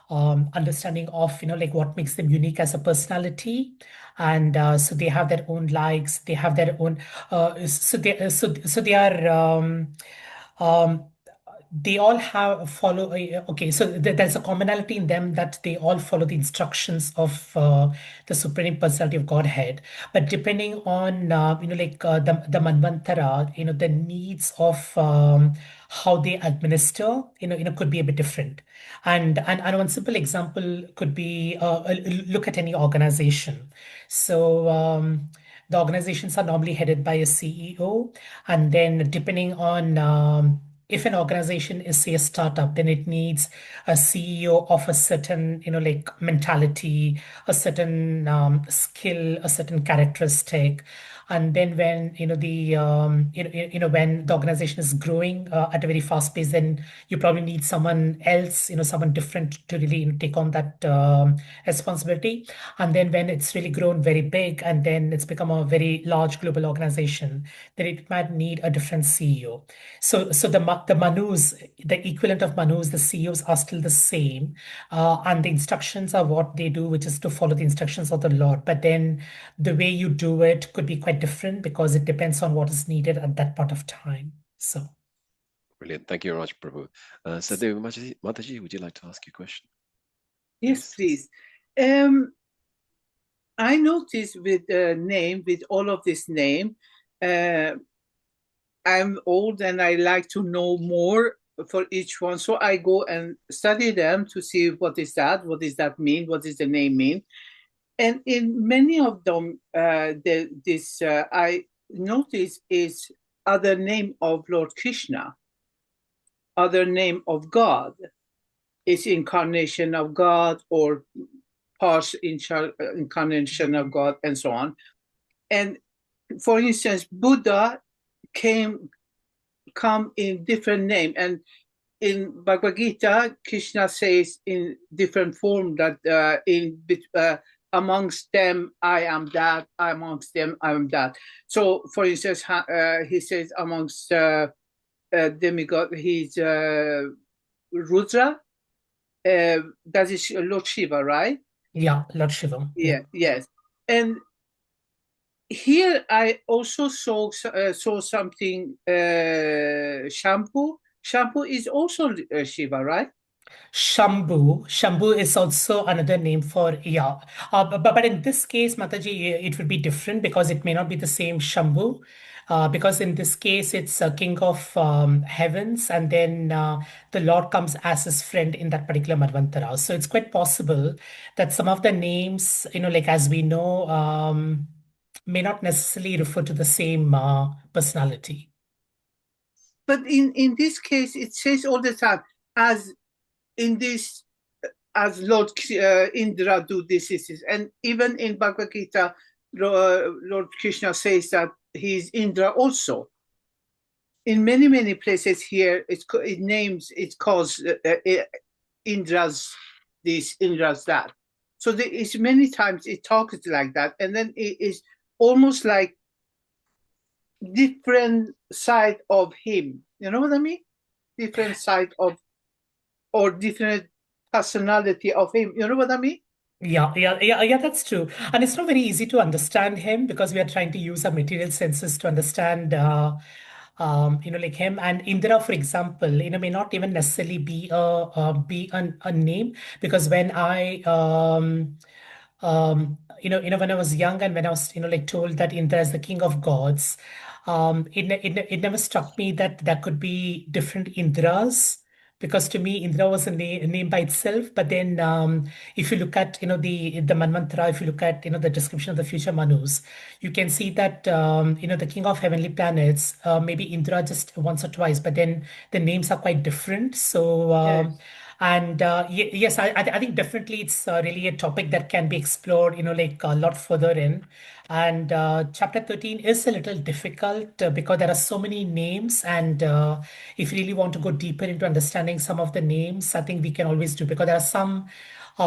understanding of like what makes them unique as a personality. And so they have their own likes, they have their own so they are they all have follow okay, so there's a commonality in them, that they all follow the instructions of the Supreme Personality of Godhead. But depending on like the manvantara, the needs of how they administer could be a bit different. And one simple example could be look at any organization. So the organizations are normally headed by a CEO, and then depending on if an organization is, say, a startup, then it needs a CEO of a certain, like mentality, a certain skill, a certain characteristic. And then when, when the organization is growing at a very fast pace, then you probably need someone else, someone different to really take on that responsibility. And then when it's really grown very big and then it's become a very large global organization, then it might need a different CEO. So the Manus, the equivalent of Manus, the CEOs are still the same, and the instructions are what they do, which is to follow the instructions of the Lord. But then the way you do it could be quite different because it depends on what is needed at that part of time. So. Brilliant. Thank you very much, Prabhu. Sadhu Mataji, would you like to ask your question? Yes, please. I noticed with all of this name, I'm old and I like to know more for each one. So I go and study them to see what does that mean, what does the name mean. And in many of them, I notice is other name of Lord Krishna, other name of God. It's incarnation of God or partial incarnation of God and so on. And for instance, Buddha come in different name, and in Bhagavad Gita, Krishna says in different form that amongst them I am that, amongst them I am that. So, for instance, he says amongst demigod, he's Rudra. That is Lord Shiva, right? Yeah, Lord Shiva. Yeah, yes. And here I also saw something. Shampoo. Shampoo is also Shiva, right? Shambhu is also another name for, yeah. But in this case, Mataji, it would be different because it may not be the same Shambhu. Because in this case, it's a king of heavens, and then the Lord comes as his friend in that particular Manvantara. So it's quite possible that some of the names, like as we know, may not necessarily refer to the same personality. But in this case, it says all the time, as Lord Indra do this, and even in Bhagavad Gita, Lord Krishna says that he is Indra also. In many places here, it calls Indra's this, Indra's that. So there is many times it talks like that, and then it is almost like different side of him. You know what I mean? Different side of, or different personality of him. You know what I mean? Yeah, that's true. And it's not very easy to understand him because we are trying to use our material senses to understand, like him. And Indra, for example, may not even necessarily be a name, because when when I was young and when I was, like told that Indra is the king of gods, it never struck me that there could be different Indras. Because to me, Indra was a name by itself. But then, if you look at the Manvantara, if you look at the description of the future Manus, you can see that the king of heavenly planets, maybe Indra just once or twice, but then the names are quite different. So. Yes. And yes, I think definitely it's really a topic that can be explored, like a lot further in. And chapter 13 is a little difficult because there are so many names. And if you really want to go deeper into understanding some of the names, I think we can always do, because there are some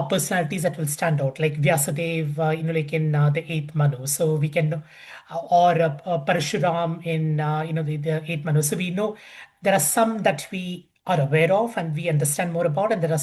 personalities that will stand out, like Vyasadev, like in the eighth Manu. So we can, or Parashuram in, the eighth Manu. So we know there are some that we are aware of and we understand more about, and there are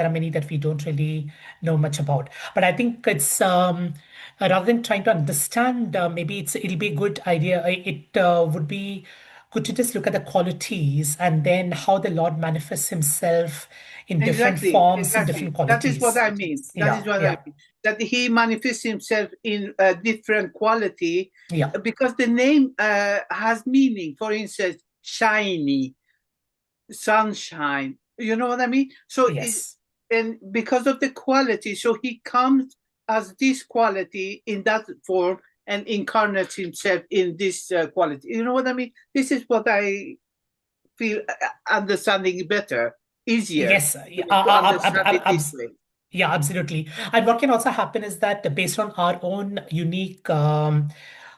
many that we don't really know much about. But I think it's rather than trying to understand, maybe it'll be a good idea. It would be good to just look at the qualities and then how the Lord manifests himself in different forms, in different qualities. That is what I mean. That is what I mean. That he manifests himself in a different quality. Yeah. Because the name has meaning. For instance, shiny, sunshine. You know what I mean? So Yes. and because of the quality, so he comes as this quality in that form and incarnates himself in this quality. You know what I mean? This is what I feel understanding better, easier Yes, to understand it this way. yeah, absolutely. And what can also happen is that based on our own unique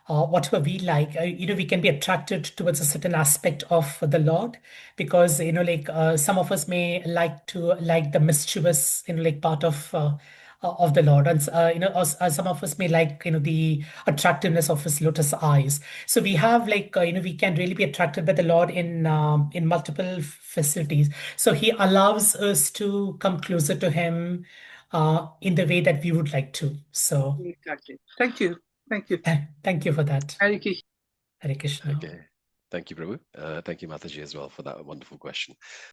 whatever we like, we can be attracted towards a certain aspect of the Lord, because like some of us may like the mischievous like part of the Lord, and or some of us may like the attractiveness of his lotus eyes. So we have like we can really be attracted by the Lord in multiple facilities. So he allows us to come closer to him in the way that we would like to. So Exactly. Thank you. Thank you. thank you for that. Hare Krishna. Hare Krishna. Okay. Thank you, Prabhu. Thank you, Mataji, as well, for that wonderful question.